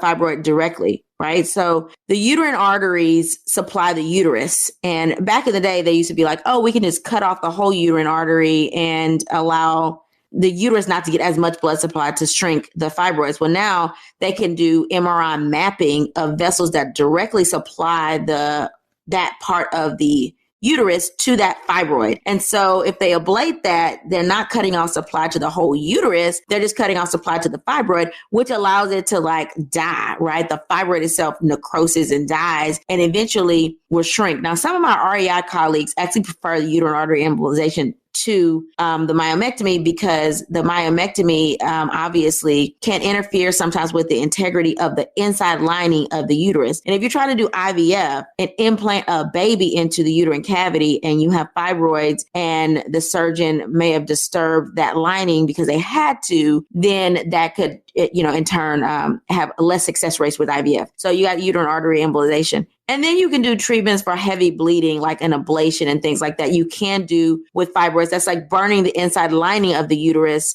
fibroid directly, right? So the uterine arteries supply the uterus. And back in the day, they used to be like, oh, we can just cut off the whole uterine artery and allow the uterus not to get as much blood supply to shrink the fibroids. Well, now they can do MRI mapping of vessels that directly supply that part of the uterus to that fibroid. And so if they ablate that, they're not cutting off supply to the whole uterus. They're just cutting off supply to the fibroid, which allows it to like die, right? The fibroid itself necroses and dies and eventually will shrink. Now, some of my REI colleagues actually prefer the uterine artery embolization to the myomectomy, because the myomectomy obviously can interfere sometimes with the integrity of the inside lining of the uterus. And if you're trying to do IVF and implant a baby into the uterine cavity and you have fibroids and the surgeon may have disturbed that lining because they had to, then that could, in turn, have less success rates with IVF. So you got uterine artery embolization. And then you can do treatments for heavy bleeding, like an ablation and things like that. You can do with fibroids. That's like burning the inside lining of the uterus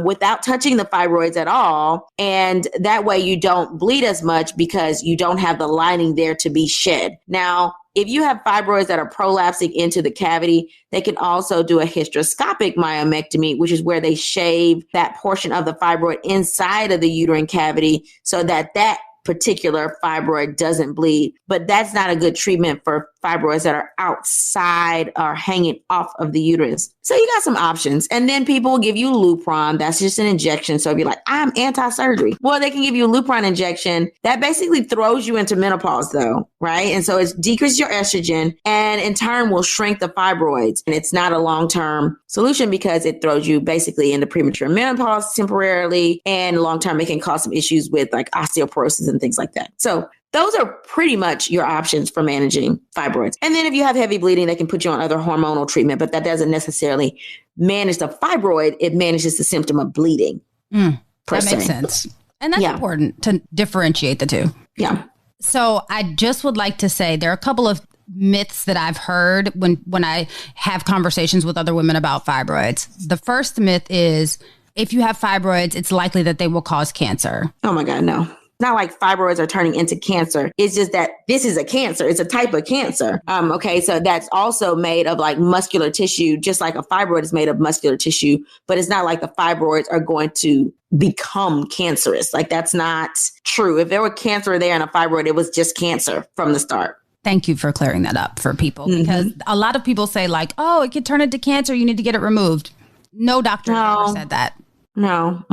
without touching the fibroids at all. And that way you don't bleed as much because you don't have the lining there to be shed. Now, if you have fibroids that are prolapsing into the cavity, they can also do a hysteroscopic myomectomy, which is where they shave that portion of the fibroid inside of the uterine cavity so that particular fibroid doesn't bleed. But that's not a good treatment for fibroids that are outside or hanging off of the uterus. So you got some options. And then people will give you Lupron. That's just an injection. So if you're like, I'm anti-surgery, well, they can give you a Lupron injection. That basically throws you into menopause though, right? And so it decreases your estrogen and in turn will shrink the fibroids. And it's not a long-term solution because it throws you basically into premature menopause temporarily, and long-term it can cause some issues with like osteoporosis and things like that. So those are pretty much your options for managing fibroids. And then if you have heavy bleeding, they can put you on other hormonal treatment, but that doesn't necessarily manage the fibroid. It manages the symptom of bleeding. That makes sense. And that's important to differentiate the two. Yeah. So I just would like to say there are a couple of myths that I've heard when I have conversations with other women about fibroids. The first myth is if you have fibroids, it's likely that they will cause cancer. Oh my God, no. Not like fibroids are turning into cancer. It's just that this is a cancer. It's a type of cancer. Okay. So that's also made of like muscular tissue, just like a fibroid is made of muscular tissue, but it's not like the fibroids are going to become cancerous. Like that's not true. If there were cancer there in a fibroid, it was just cancer from the start. Thank you for clearing that up for people because a lot of people say like, oh, it could turn into cancer. You need to get it removed. No doctor ever said that. No.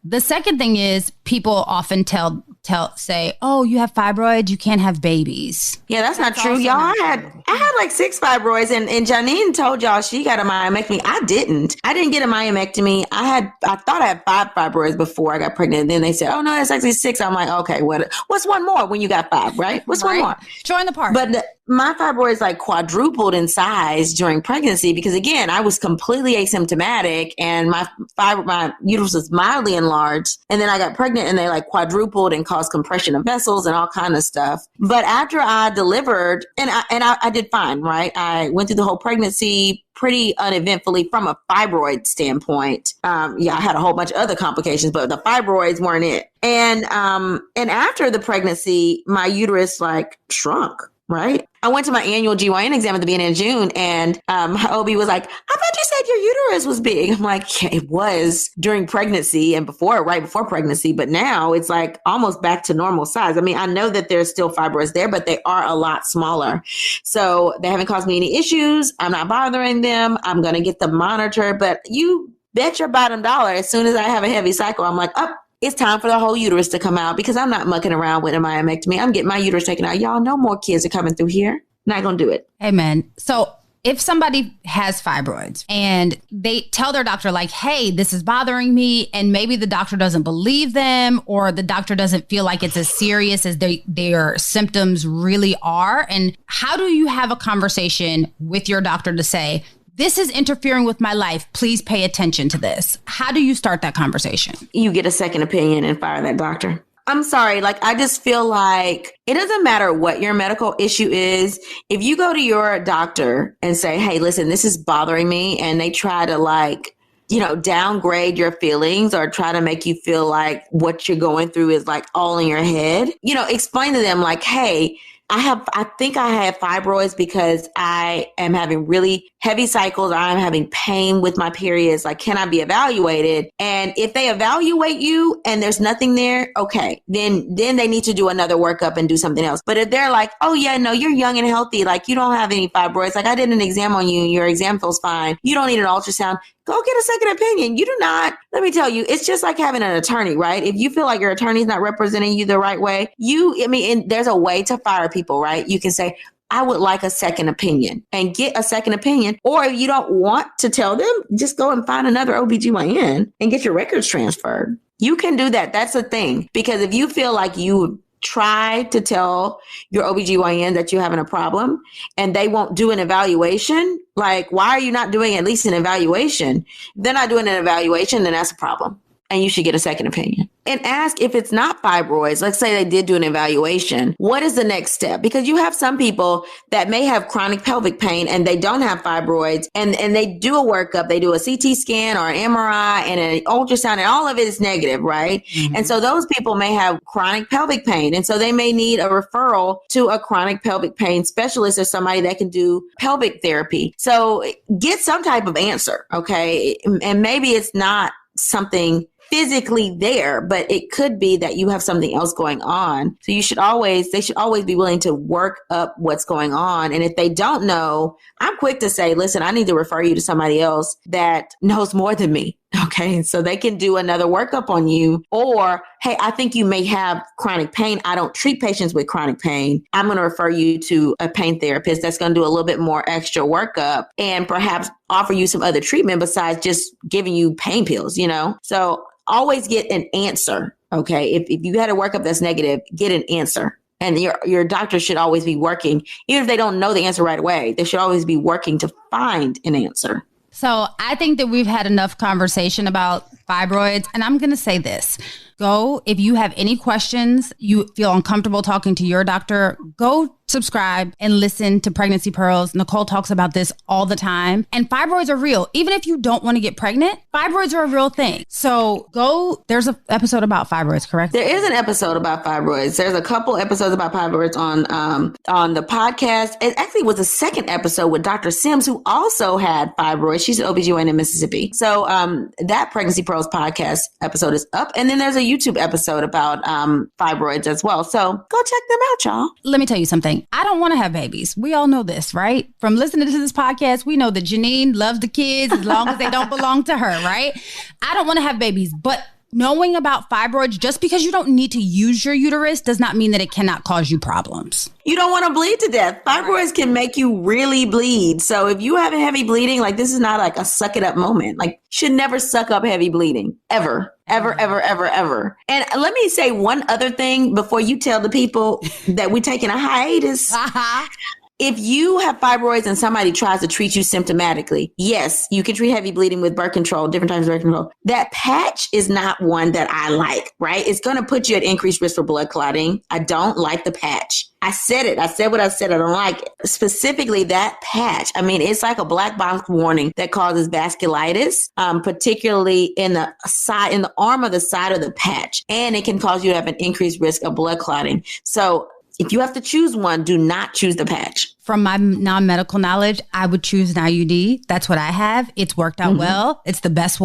The second thing is people often say, oh, you have fibroids, you can't have babies. Yeah, that's not true. Y'all, I had like 6 fibroids and Janine told y'all she got a myomectomy. I didn't get a myomectomy. I thought I had 5 fibroids before I got pregnant. And then they said, oh no, that's actually 6. I'm like, okay, what's one more when you got 5, right? What's one more? Join the party. But my fibroids like quadrupled in size during pregnancy because again, I was completely asymptomatic and my uterus was mildly enlarged. And then I got pregnant and they like quadrupled and caused compression of vessels and all kind of stuff. But after I delivered and I did fine, right? I went through the whole pregnancy pretty uneventfully from a fibroid standpoint. I had a whole bunch of other complications, but the fibroids weren't it. And after the pregnancy, my uterus like shrunk. Right. I went to my annual GYN exam at the beginning of June and my OB was like, I thought you said your uterus was big. I'm like, yeah, it was during pregnancy and right before pregnancy. But now it's like almost back to normal size. I mean, I know that there's still fibroids there, but they are a lot smaller. So they haven't caused me any issues. I'm not bothering them. I'm going to get them monitored. But you bet your bottom dollar, as soon as I have a heavy cycle, I'm like, it's time for the whole uterus to come out because I'm not mucking around with a myomectomy. I'm getting my uterus taken out. Y'all, no more kids are coming through here. Not going to do it. Amen. So if somebody has fibroids and they tell their doctor like, hey, this is bothering me, and maybe the doctor doesn't believe them or the doctor doesn't feel like it's as serious as their symptoms really are. And how do you have a conversation with your doctor to say, this is interfering with my life. Please pay attention to this. How do you start that conversation? You get a second opinion and fire that doctor. I'm sorry. Like, I just feel like it doesn't matter what your medical issue is. If you go to your doctor and say, hey, listen, this is bothering me, and they try to downgrade your feelings or try to make you feel like what you're going through is like all in your head, explain to them like, hey, I think I have fibroids because I am having really heavy cycles. I'm having pain with my periods. Like, can I be evaluated? And if they evaluate you and there's nothing there, okay, then they need to do another workup and do something else. But if they're like, oh yeah, no, you're young and healthy. Like, you don't have any fibroids. Like, I did an exam on you and your exam feels fine. You don't need an ultrasound. Go get a second opinion. You do not. Let me tell you, it's just like having an attorney, right? If you feel like your attorney's not representing you the right way, there's a way to fire people, right? You can say, I would like a second opinion, and get a second opinion. Or if you don't want to tell them, just go and find another OBGYN and get your records transferred. You can do that. That's a thing. Because if you feel like you try to tell your OBGYN that you're having a problem and they won't do an evaluation, like, why are you not doing at least an evaluation? If they're not doing an evaluation, then that's a problem. And you should get a second opinion. And ask if it's not fibroids. Let's say they did do an evaluation. What is the next step? Because you have some people that may have chronic pelvic pain and they don't have fibroids, and they do a workup. They do a CT scan or an MRI and an ultrasound, and all of it is negative, right? Mm-hmm. And so those people may have chronic pelvic pain. And so they may need a referral to a chronic pelvic pain specialist or somebody that can do pelvic therapy. So get some type of answer, okay? And maybe it's not something physically there, but it could be that you have something else going on. So they should always be willing to work up what's going on. And if they don't know, I'm quick to say, listen, I need to refer you to somebody else that knows more than me. Okay. So they can do another workup on you. Or, hey, I think you may have chronic pain. I don't treat patients with chronic pain. I'm going to refer you to a pain therapist that's going to do a little bit more extra workup and perhaps offer you some other treatment besides just giving you pain pills, So always get an answer. Okay. If you had a workup that's negative, get an answer. And your doctor should always be working, even if they don't know the answer right away, they should always be working to find an answer. So I think that we've had enough conversation about fibroids. And I'm going to say this. Go, if you have any questions, you feel uncomfortable talking to your doctor, go subscribe and listen to Pregnancy Pearls. Nicole talks about this all the time. And fibroids are real. Even if you don't want to get pregnant, fibroids are a real thing. So there's an episode about fibroids, correct? There is an episode about fibroids. There's a couple episodes about fibroids on the podcast. It actually was the second episode with Dr. Sims, who also had fibroids. She's an OBGYN in Mississippi. So that Pregnancy Pearls podcast episode is up. And then there's a YouTube episode about fibroids as well. So go check them out, y'all. Let me tell you something. I don't want to have babies. We all know this, right? From listening to this podcast, we know that Janine loves the kids as long as they don't belong to her, right? I don't want to have babies, but knowing about fibroids, just because you don't need to use your uterus does not mean that it cannot cause you problems. You don't want to bleed to death. Fibroids can make you really bleed. So if you have heavy bleeding, like, this is not like a suck it up moment. Like, you should never suck up heavy bleeding ever. Ever, ever, ever, ever. And let me say one other thing before you tell the people that we're taking a hiatus. If you have fibroids and somebody tries to treat you symptomatically, yes, you can treat heavy bleeding with birth control, different types of birth control. That patch is not one that I like, right? It's going to put you at increased risk for blood clotting. I don't like the patch. I said it. I said what I said. I don't like it. Specifically that patch. I mean, it's like a black box warning that causes vasculitis, particularly in the side, in the arm of the side of the patch. And it can cause you to have an increased risk of blood clotting. So if you have to choose one, do not choose the patch. From my non-medical knowledge, I would choose an IUD. That's what I have. It's worked out well. It's the best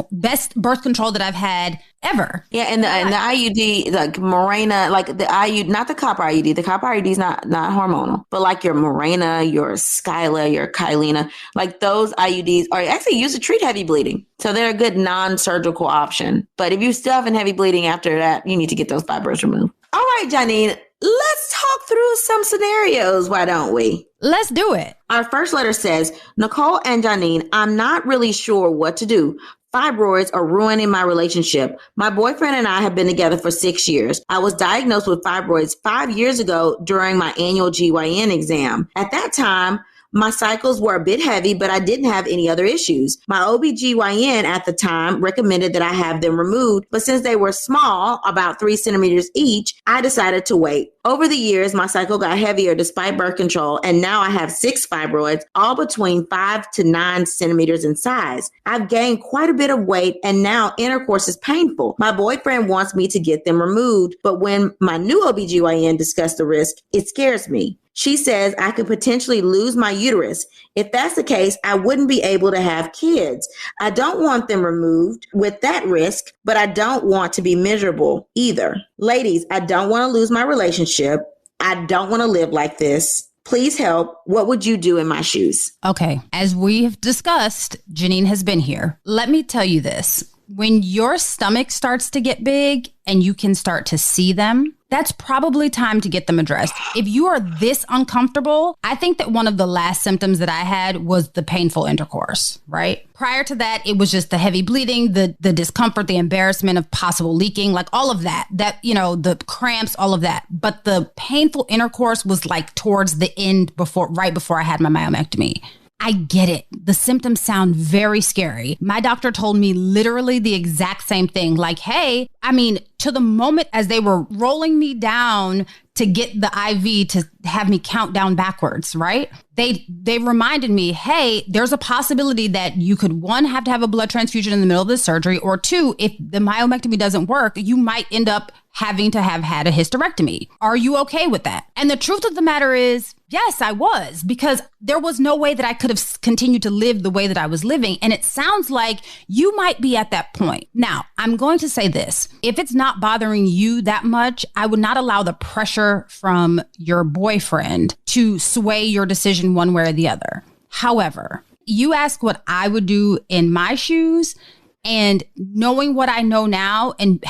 birth control that I've had ever. Yeah, and the IUD, like Mirena, like the IUD, not the copper IUD. The copper IUD is not hormonal, but like your Mirena, your Skyla, your Kylena, like those IUDs are actually used to treat heavy bleeding. So they're a good non-surgical option. But if you still have heavy bleeding after that, you need to get those fibroids removed. All right, Janine, let's talk through some scenarios. Why don't we? Let's do it. Our first letter says, Nicole and Janine, I'm not really sure what to do. Fibroids are ruining my relationship. My boyfriend and I have been together for 6 years. I was diagnosed with fibroids 5 years ago during my annual GYN exam. At that time, my cycles were a bit heavy, but I didn't have any other issues. My OBGYN at the time recommended that I have them removed, but since they were small, about 3 centimeters each, I decided to wait. Over the years, my cycle got heavier despite birth control, and now I have 6 fibroids, all between 5 to 9 centimeters in size. I've gained quite a bit of weight, and now intercourse is painful. My boyfriend wants me to get them removed, but when my new OBGYN discussed the risk, it scares me. She says I could potentially lose my uterus. If that's the case, I wouldn't be able to have kids. I don't want them removed with that risk, but I don't want to be miserable either. Ladies, I don't want to lose my relationship. I don't want to live like this. Please help. What would you do in my shoes? Okay. As we've discussed, Janine has been here. Let me tell you this. when your stomach starts to get big and you can start to see them, that's probably time to get them addressed. If you are this uncomfortable, I think that one of the last symptoms that I had was the painful intercourse, right? Prior to that, it was just the heavy bleeding, the discomfort, the embarrassment of possible leaking, like all of that, the cramps, all of that. But the painful intercourse was like towards the end right before I had my myomectomy. I get it. The symptoms sound very scary. My doctor told me literally the exact same thing. Like, hey, to the moment as they were rolling me down to get the IV to have me count down backwards, right? They reminded me, hey, there's a possibility that you could, one, have to have a blood transfusion in the middle of the surgery, or two, if the myomectomy doesn't work, you might end up having to have had a hysterectomy. Are you okay with that? And the truth of the matter is, yes, I was, because there was no way that I could have continued to live the way that I was living. And it sounds like you might be at that point. Now, I'm going to say this. If it's not bothering you that much, I would not allow the pressure from your boyfriend to sway your decision one way or the other. However, you ask what I would do in my shoes. And knowing what I know now and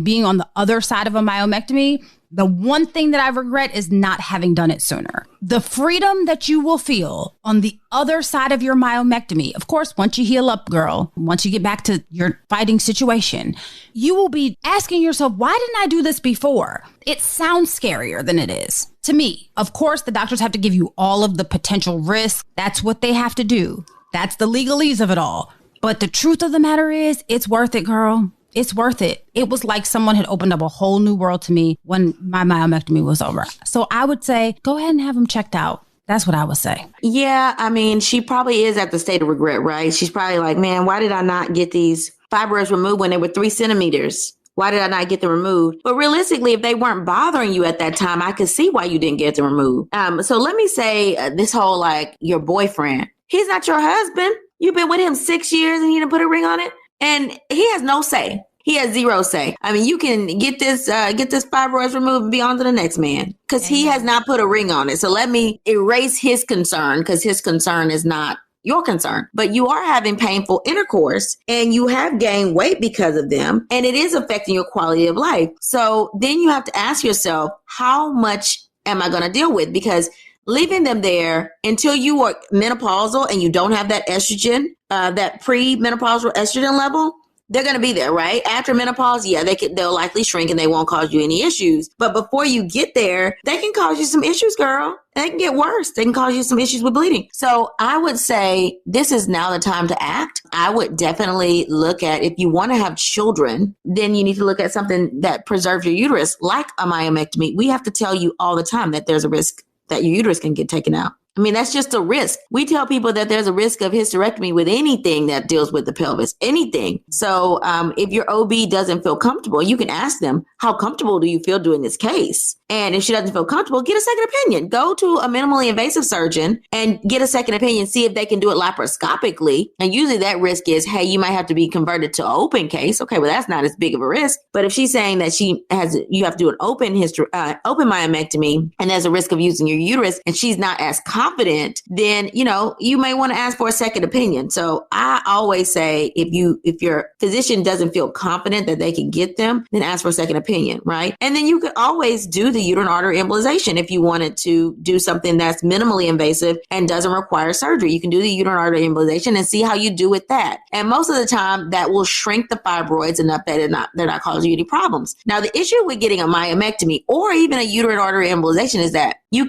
being on the other side of a myomectomy, the one thing that I regret is not having done it sooner. The freedom that you will feel on the other side of your myomectomy, of course, once you heal up, girl, once you get back to your fighting situation, you will be asking yourself, why didn't I do this before? It sounds scarier than it is to me. Of course, the doctors have to give you all of the potential risks. That's what they have to do. That's the legalese of it all. But the truth of the matter is, it's worth it, girl. It's worth it. It was like someone had opened up a whole new world to me when my myomectomy was over. So I would say, go ahead and have them checked out. That's what I would say. Yeah, she probably is at the state of regret, right? She's probably like, man, why did I not get these fibroids removed when they were 3 centimeters? Why did I not get them removed? But realistically, if they weren't bothering you at that time, I could see why you didn't get them removed. So let me say this whole, like, your boyfriend, he's not your husband. You've been with him 6 years and he didn't put a ring on it. And he has no say. He has zero say. You can get this fibroids removed and be on to the next man, because he has not put a ring on it. So let me erase his concern, because his concern is not your concern. But you are having painful intercourse and you have gained weight because of them, and it is affecting your quality of life. So then you have to ask yourself, how much am I going to deal with? Because leaving them there until you are menopausal and you don't have that estrogen, that pre-menopausal estrogen level, they're going to be there, right? After menopause, yeah, they'll likely shrink and they won't cause you any issues. But before you get there, they can cause you some issues, girl. And they can get worse. They can cause you some issues with bleeding. So I would say this is now the time to act. I would definitely look at, if you want to have children, then you need to look at something that preserves your uterus, like a myomectomy. We have to tell you all the time that there's a risk that your uterus can get taken out. That's just a risk. We tell people that there's a risk of hysterectomy with anything that deals with the pelvis, anything. So if your OB doesn't feel comfortable, you can ask them, how comfortable do you feel doing this case? And if she doesn't feel comfortable, get a second opinion. Go to a minimally invasive surgeon and get a second opinion, see if they can do it laparoscopically. And usually that risk is, hey, you might have to be converted to an open case. Okay, well, that's not as big of a risk. But if she's saying that you have to do an open myomectomy, and there's a risk of using your uterus, and she's not as confident, then, you may want to ask for a second opinion. So I always say, if your physician doesn't feel confident that they can get them, then ask for a second opinion, right? And then you could always do the uterine artery embolization if you wanted to do something that's minimally invasive and doesn't require surgery. You can do the uterine artery embolization and see how you do with that. And most of the time, that will shrink the fibroids enough that they're not causing you any problems. Now, the issue with getting a myomectomy or even a uterine artery embolization is that they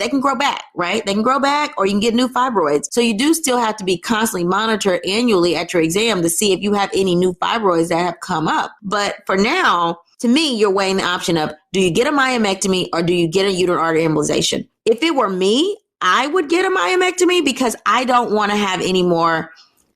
can grow back, right? They can grow back, or you can get new fibroids. So you do still have to be constantly monitored annually at your exam to see if you have any new fibroids that have come up. But for now, to me, you're weighing the option of, do you get a myomectomy or do you get a uterine artery embolization? If it were me, I would get a myomectomy, because I don't want to have any more.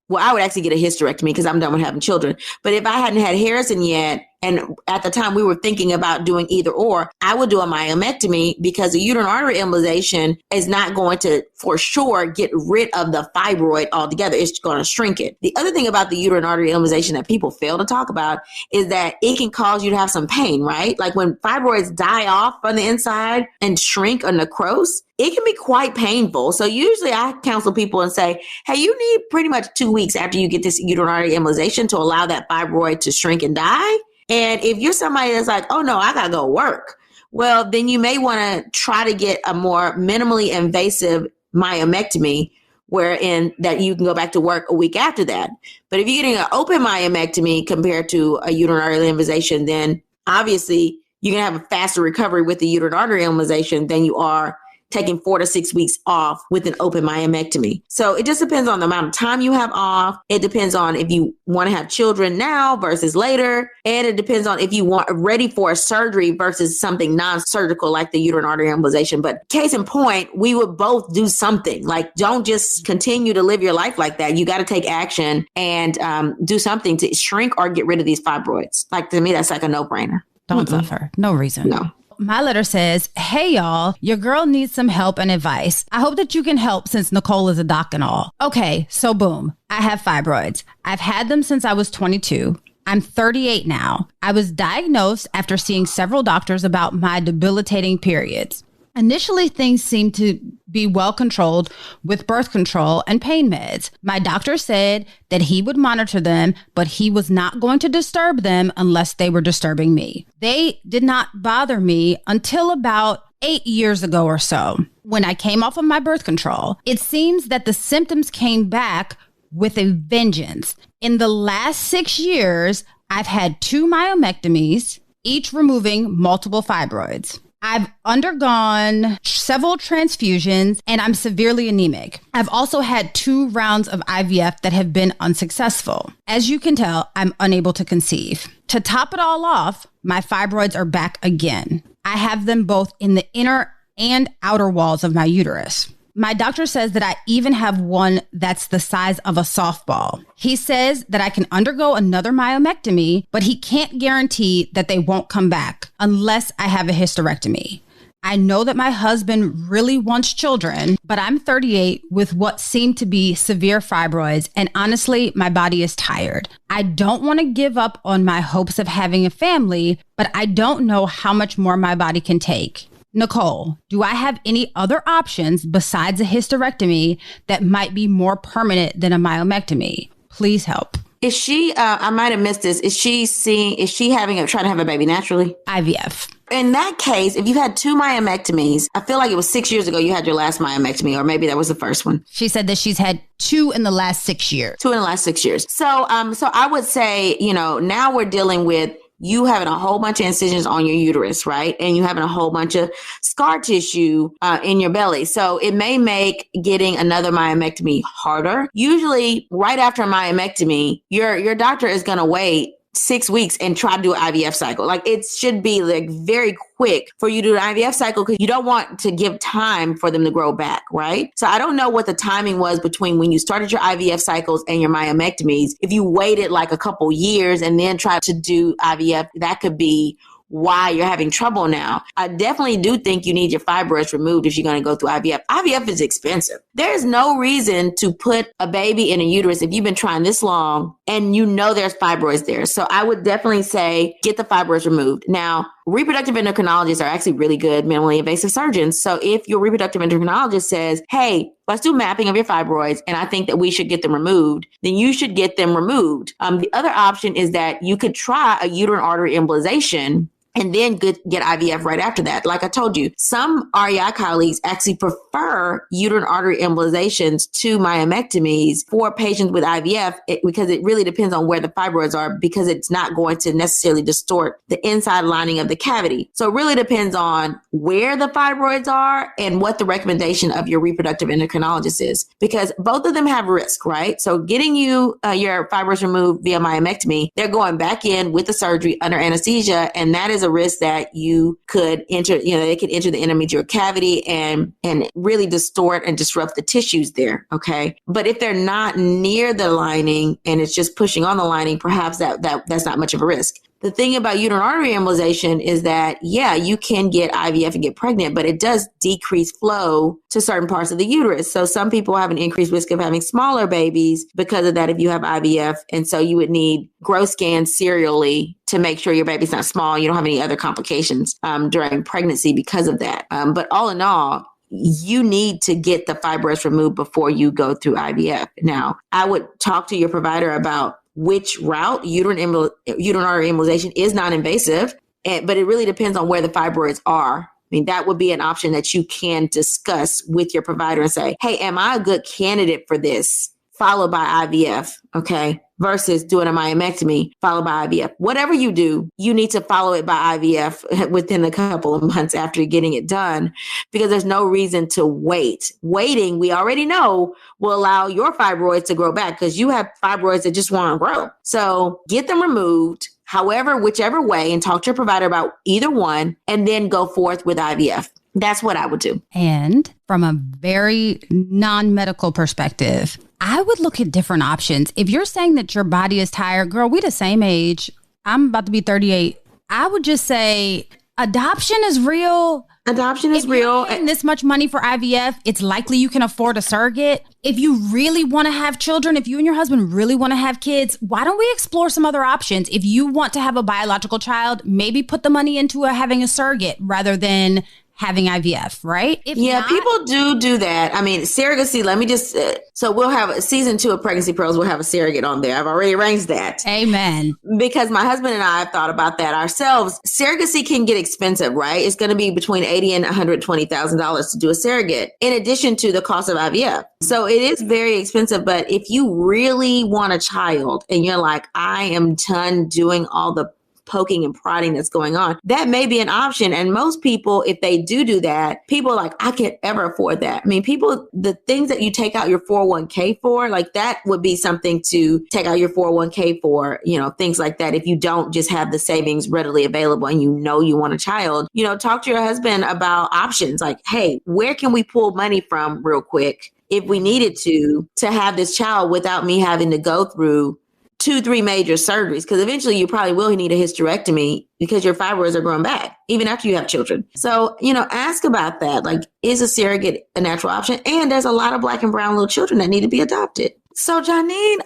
Well, I would actually get a hysterectomy because I'm done with having children. But if I hadn't had Harrison yet and at the time we were thinking about doing either or, I would do a myomectomy because the uterine artery embolization is not going to, for sure, get rid of the fibroid altogether. It's going to shrink it. The other thing about the uterine artery embolization that people fail to talk about is that it can cause you to have some pain, right? Like when fibroids die off on the inside and shrink or necrose, it can be quite painful. So usually I counsel people and say, hey, you need pretty much 2 weeks after you get this uterine artery embolization to allow that fibroid to shrink and die. And if you're somebody that's like, oh no, I gotta go work, well, then you may want to try to get a more minimally invasive myomectomy wherein that you can go back to work a week after that. But if you're getting an open myomectomy compared to a uterine artery embolization, then obviously you're going to have a faster recovery with the uterine artery embolization than you are taking 4 to 6 weeks off with an open myomectomy. So it just depends on the amount of time you have off. It depends on if you want to have children now versus later. And it depends on if you want ready for a surgery versus something non-surgical like the uterine artery embolization. But case in point, we would both do something. Like, don't just continue to live your life like that. You got to take action and do something to shrink or get rid of these fibroids. Like, to me, that's like a no-brainer. Don't suffer. No reason. No. My letter says, hey, y'all, your girl needs some help and advice. I hope that you can help since Nicole is a doc and all. Okay, so boom, I have fibroids. I've had them since I was 22. I'm 38 now. I was diagnosed after seeing several doctors about my debilitating periods. Initially, things seemed to be well controlled with birth control and pain meds. My doctor said that he would monitor them, but he was not going to disturb them unless they were disturbing me. They did not bother me until about 8 years ago or so, when I came off of my birth control. It seems that the symptoms came back with a vengeance. In the last 6 years, I've had 2 myomectomies, each removing multiple fibroids. I've undergone several transfusions and I'm severely anemic. I've also had 2 rounds of IVF that have been unsuccessful. As you can tell, I'm unable to conceive. To top it all off, my fibroids are back again. I have them both in the inner and outer walls of my uterus. My doctor says that I even have one that's the size of a softball. He says that I can undergo another myomectomy, but he can't guarantee that they won't come back unless I have a hysterectomy. I know that my husband really wants children, but I'm 38 with what seem to be severe fibroids, and honestly, my body is tired. I don't want to give up on my hopes of having a family, but I don't know how much more my body can take. Nicole, do I have any other options besides a hysterectomy that might be more permanent than a myomectomy? Please help. Is she, I might have missed this. Is she trying to have a baby naturally? IVF. In that case, if you had 2 myomectomies, I feel like it was 6 years ago you had your last myomectomy, or maybe that was the first one. She said that she's had 2 in the last 6 years. 2 in the last 6 years. So I would say, now we're dealing with you having a whole bunch of incisions on your uterus, right? And you having a whole bunch of scar tissue in your belly. So it may make getting another myomectomy harder. Usually right after a myomectomy, your doctor is going to wait 6 weeks and try to do an IVF cycle. Like, it should be like very quick for you to do an IVF cycle because you don't want to give time for them to grow back, right? So I don't know what the timing was between when you started your IVF cycles and your myomectomies. If you waited like a couple years and then tried to do IVF, that could be why you're having trouble now. I definitely do think you need your fibroids removed if you're going to go through IVF. IVF is expensive. There's no reason to put a baby in a uterus if you've been trying this long and you know there's fibroids there. So I would definitely say get the fibroids removed. Now, reproductive endocrinologists are actually really good minimally invasive surgeons. So if your reproductive endocrinologist says, hey, let's do mapping of your fibroids, and I think that we should get them removed, then you should get them removed. The other option is that you could try a uterine artery embolization and then get IVF right after that. Like I told you, some REI colleagues actually prefer uterine artery embolizations to myomectomies for patients with IVF because it really depends on where the fibroids are, because it's not going to necessarily distort the inside lining of the cavity. So it really depends on where the fibroids are and what the recommendation of your reproductive endocrinologist is, because both of them have risk, right? So getting you your fibroids removed via myomectomy, they're going back in with the surgery under anesthesia, and that is a risk that you could enter, they could enter the endometrial cavity and really distort and disrupt the tissues there. Okay. But if they're not near the lining and it's just pushing on the lining, perhaps that's not much of a risk. the thing about uterine artery embolization is that, yeah, you can get IVF and get pregnant, but it does decrease flow to certain parts of the uterus. So some people have an increased risk of having smaller babies because of that if you have IVF. And so you would need growth scans serially to make sure your baby's not small. You don't have any other complications during pregnancy because of that. But all in all, you need to get the fibroids removed before you go through IVF. Now, I would talk to your provider about which route. Uterine artery embolization is non-invasive, but it really depends on where the fibroids are. I mean, that would be an option that you can discuss with your provider and say, hey, am I a good candidate for this? Followed by IVF, okay? Versus doing a myomectomy, followed by IVF. Whatever you do, you need to follow it by IVF within a couple of months after getting it done, because there's no reason to wait. Waiting, we already know, will allow your fibroids to grow back because you have fibroids that just want to grow. So get them removed, whichever way, and talk to your provider about either one, and then go forth with IVF. That's what I would do. And from a very non-medical perspective, I would look at different options. If you're saying that your body is tired, girl, we the same age. I'm about to be 38. I would just say adoption is real. Adoption is real. If you're paying this much money for IVF, it's likely you can afford a surrogate. If you really want to have children, if you and your husband really want to have kids, why don't we explore some other options? If you want to have a biological child, maybe put the money into having a surrogate rather than having IVF, right? If not, people do that. I mean, surrogacy, let me just, so we'll have season 2 of Pregnancy Pearls. We'll have a surrogate on there. I've already arranged that. Amen. Because my husband and I have thought about that ourselves. Surrogacy can get expensive, right? It's going to be between $80,000 and $120,000 to do a surrogate, in addition to the cost of IVF. So it is very expensive. But if you really want a child and you're like, I am done doing all the poking and prodding that's going on, that may be an option. And most people, if they do that, people are like, I can't ever afford that. I mean, the things that you take out your 401k for, like that would be something to take out your 401k for, things like that. If you don't just have the savings readily available and you want a child, talk to your husband about options like, hey, where can we pull money from real quick if we needed to have this child without me having to go through 2-3 major surgeries, because eventually you probably will need a hysterectomy because your fibroids are growing back even after you have children. So, ask about that. Like, is a surrogate a natural option? And there's a lot of Black and brown little children that need to be adopted. So, Janine,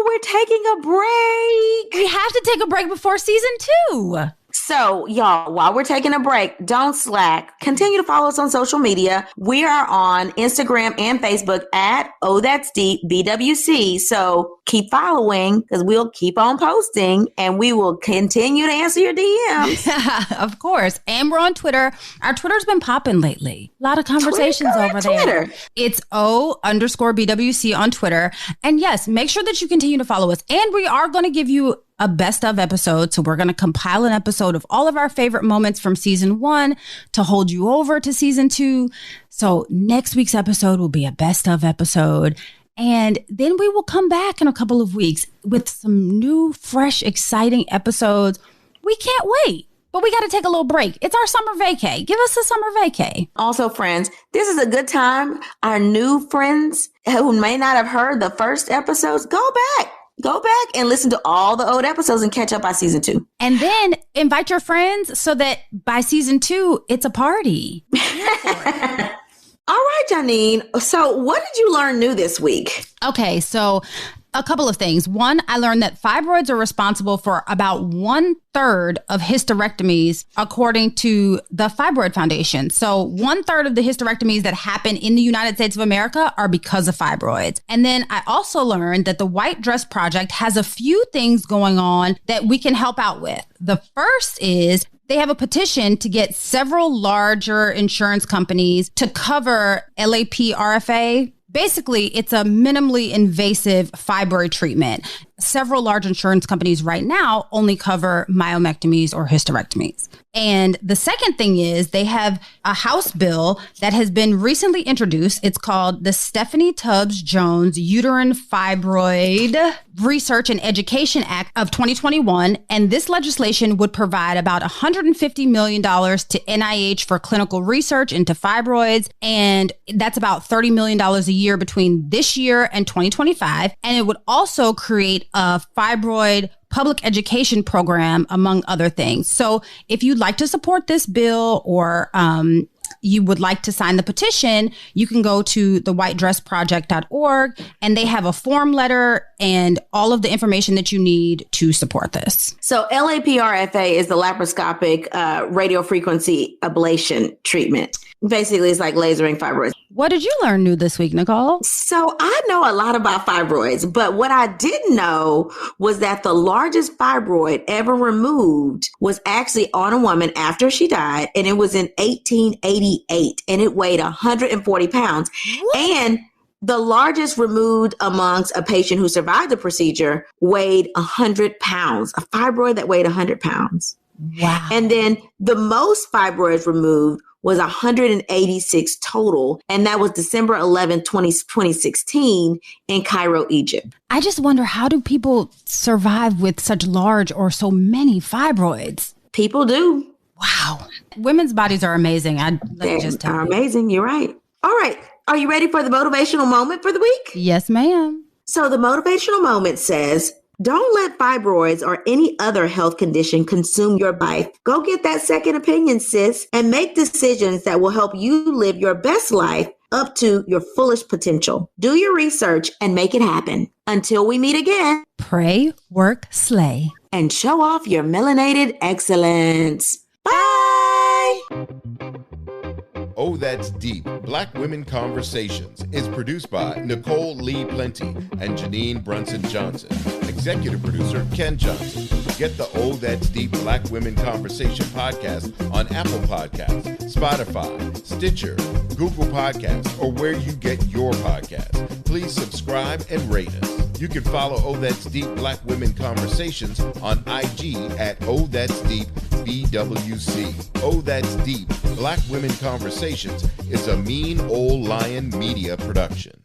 we're taking a break. We have to take a break before season 2. So, y'all, while we're taking a break, don't slack. Continue to follow us on social media. We are on Instagram and Facebook at Oh That's Deep BWC. So keep following because we'll keep on posting and we will continue to answer your DMs. Of course. And we're on Twitter. Our Twitter's been popping lately. A lot of conversations over there. It's O_BWC on Twitter. And yes, make sure that you continue to follow us. And we are going to give you a best of episode. So we're going to compile an episode of all of our favorite moments from season 1 to hold you over to season 2. So next week's episode will be a best of episode. And then we will come back in a couple of weeks with some new, fresh, exciting episodes. We can't wait. But we got to take a little break. It's our summer vacay. Give us a summer vacay. Also, friends, this is a good time. Our new friends who may not have heard the first episodes, go back and listen to all the old episodes and catch up by season 2. And then invite your friends so that by season 2, it's a party. All right, Janine. So what did you learn new this week? Okay, so a couple of things. One, I learned that fibroids are responsible for about 1/3 of hysterectomies, according to the Fibroid Foundation. So 1/3 of the hysterectomies that happen in the United States of America are because of fibroids. And then I also learned that the White Dress Project has a few things going on that we can help out with. The first is they have a petition to get several larger insurance companies to cover LAP-RFA. Basically, it's a minimally invasive fibroid treatment. Several large insurance companies right now only cover myomectomies or hysterectomies. And the second thing is they have a House bill that has been recently introduced. It's called the Stephanie Tubbs Jones Uterine Fibroid Research and Education Act of 2021. And this legislation would provide about $150 million to NIH for clinical research into fibroids. And that's about $30 million a year between this year and 2025. And it would also create a fibroid public education program, among other things. So if you'd like to support this bill or you would like to sign the petition, you can go to thewhitedressproject.org, and they have a form letter and all of the information that you need to support this. So LAPRFA is the laparoscopic radiofrequency ablation treatment. Basically, it's like lasering fibroids. What did you learn new this week, Nicole? So I know a lot about fibroids, but what I didn't know was that the largest fibroid ever removed was actually on a woman after she died, and it was in 1888, and it weighed 140 pounds. What? And the largest removed amongst a patient who survived the procedure weighed 100 pounds, a fibroid that weighed 100 pounds. Wow. And then the most fibroids removed was 186 total. And that was December 11, 2016 in Cairo, Egypt. I just wonder, how do people survive with such large or so many fibroids? People do. Wow. Women's bodies are amazing. They are amazing. You're right. All right. Are you ready for the motivational moment for the week? Yes, ma'am. So the motivational moment says, don't let fibroids or any other health condition consume your life. Go get that second opinion, sis, and make decisions that will help you live your best life up to your fullest potential. Do your research and make it happen. Until we meet again, pray, work, slay, and show off your melanated excellence. Bye! Oh, That's Deep, Black Women Conversations is produced by Nicole Lee Plenty and Janine Brunson Johnson. Executive producer, Ken Johnson. Get the Oh, That's Deep, Black Women Conversation podcast on Apple Podcasts, Spotify, Stitcher, Google Podcasts, or where you get your podcasts. Please subscribe and rate us. You can follow Oh, That's Deep, Black Women Conversations on IG at Oh, That's Deep, BWC. Oh, That's Deep, Black Women Conversations is a Mean Old Lion Media production.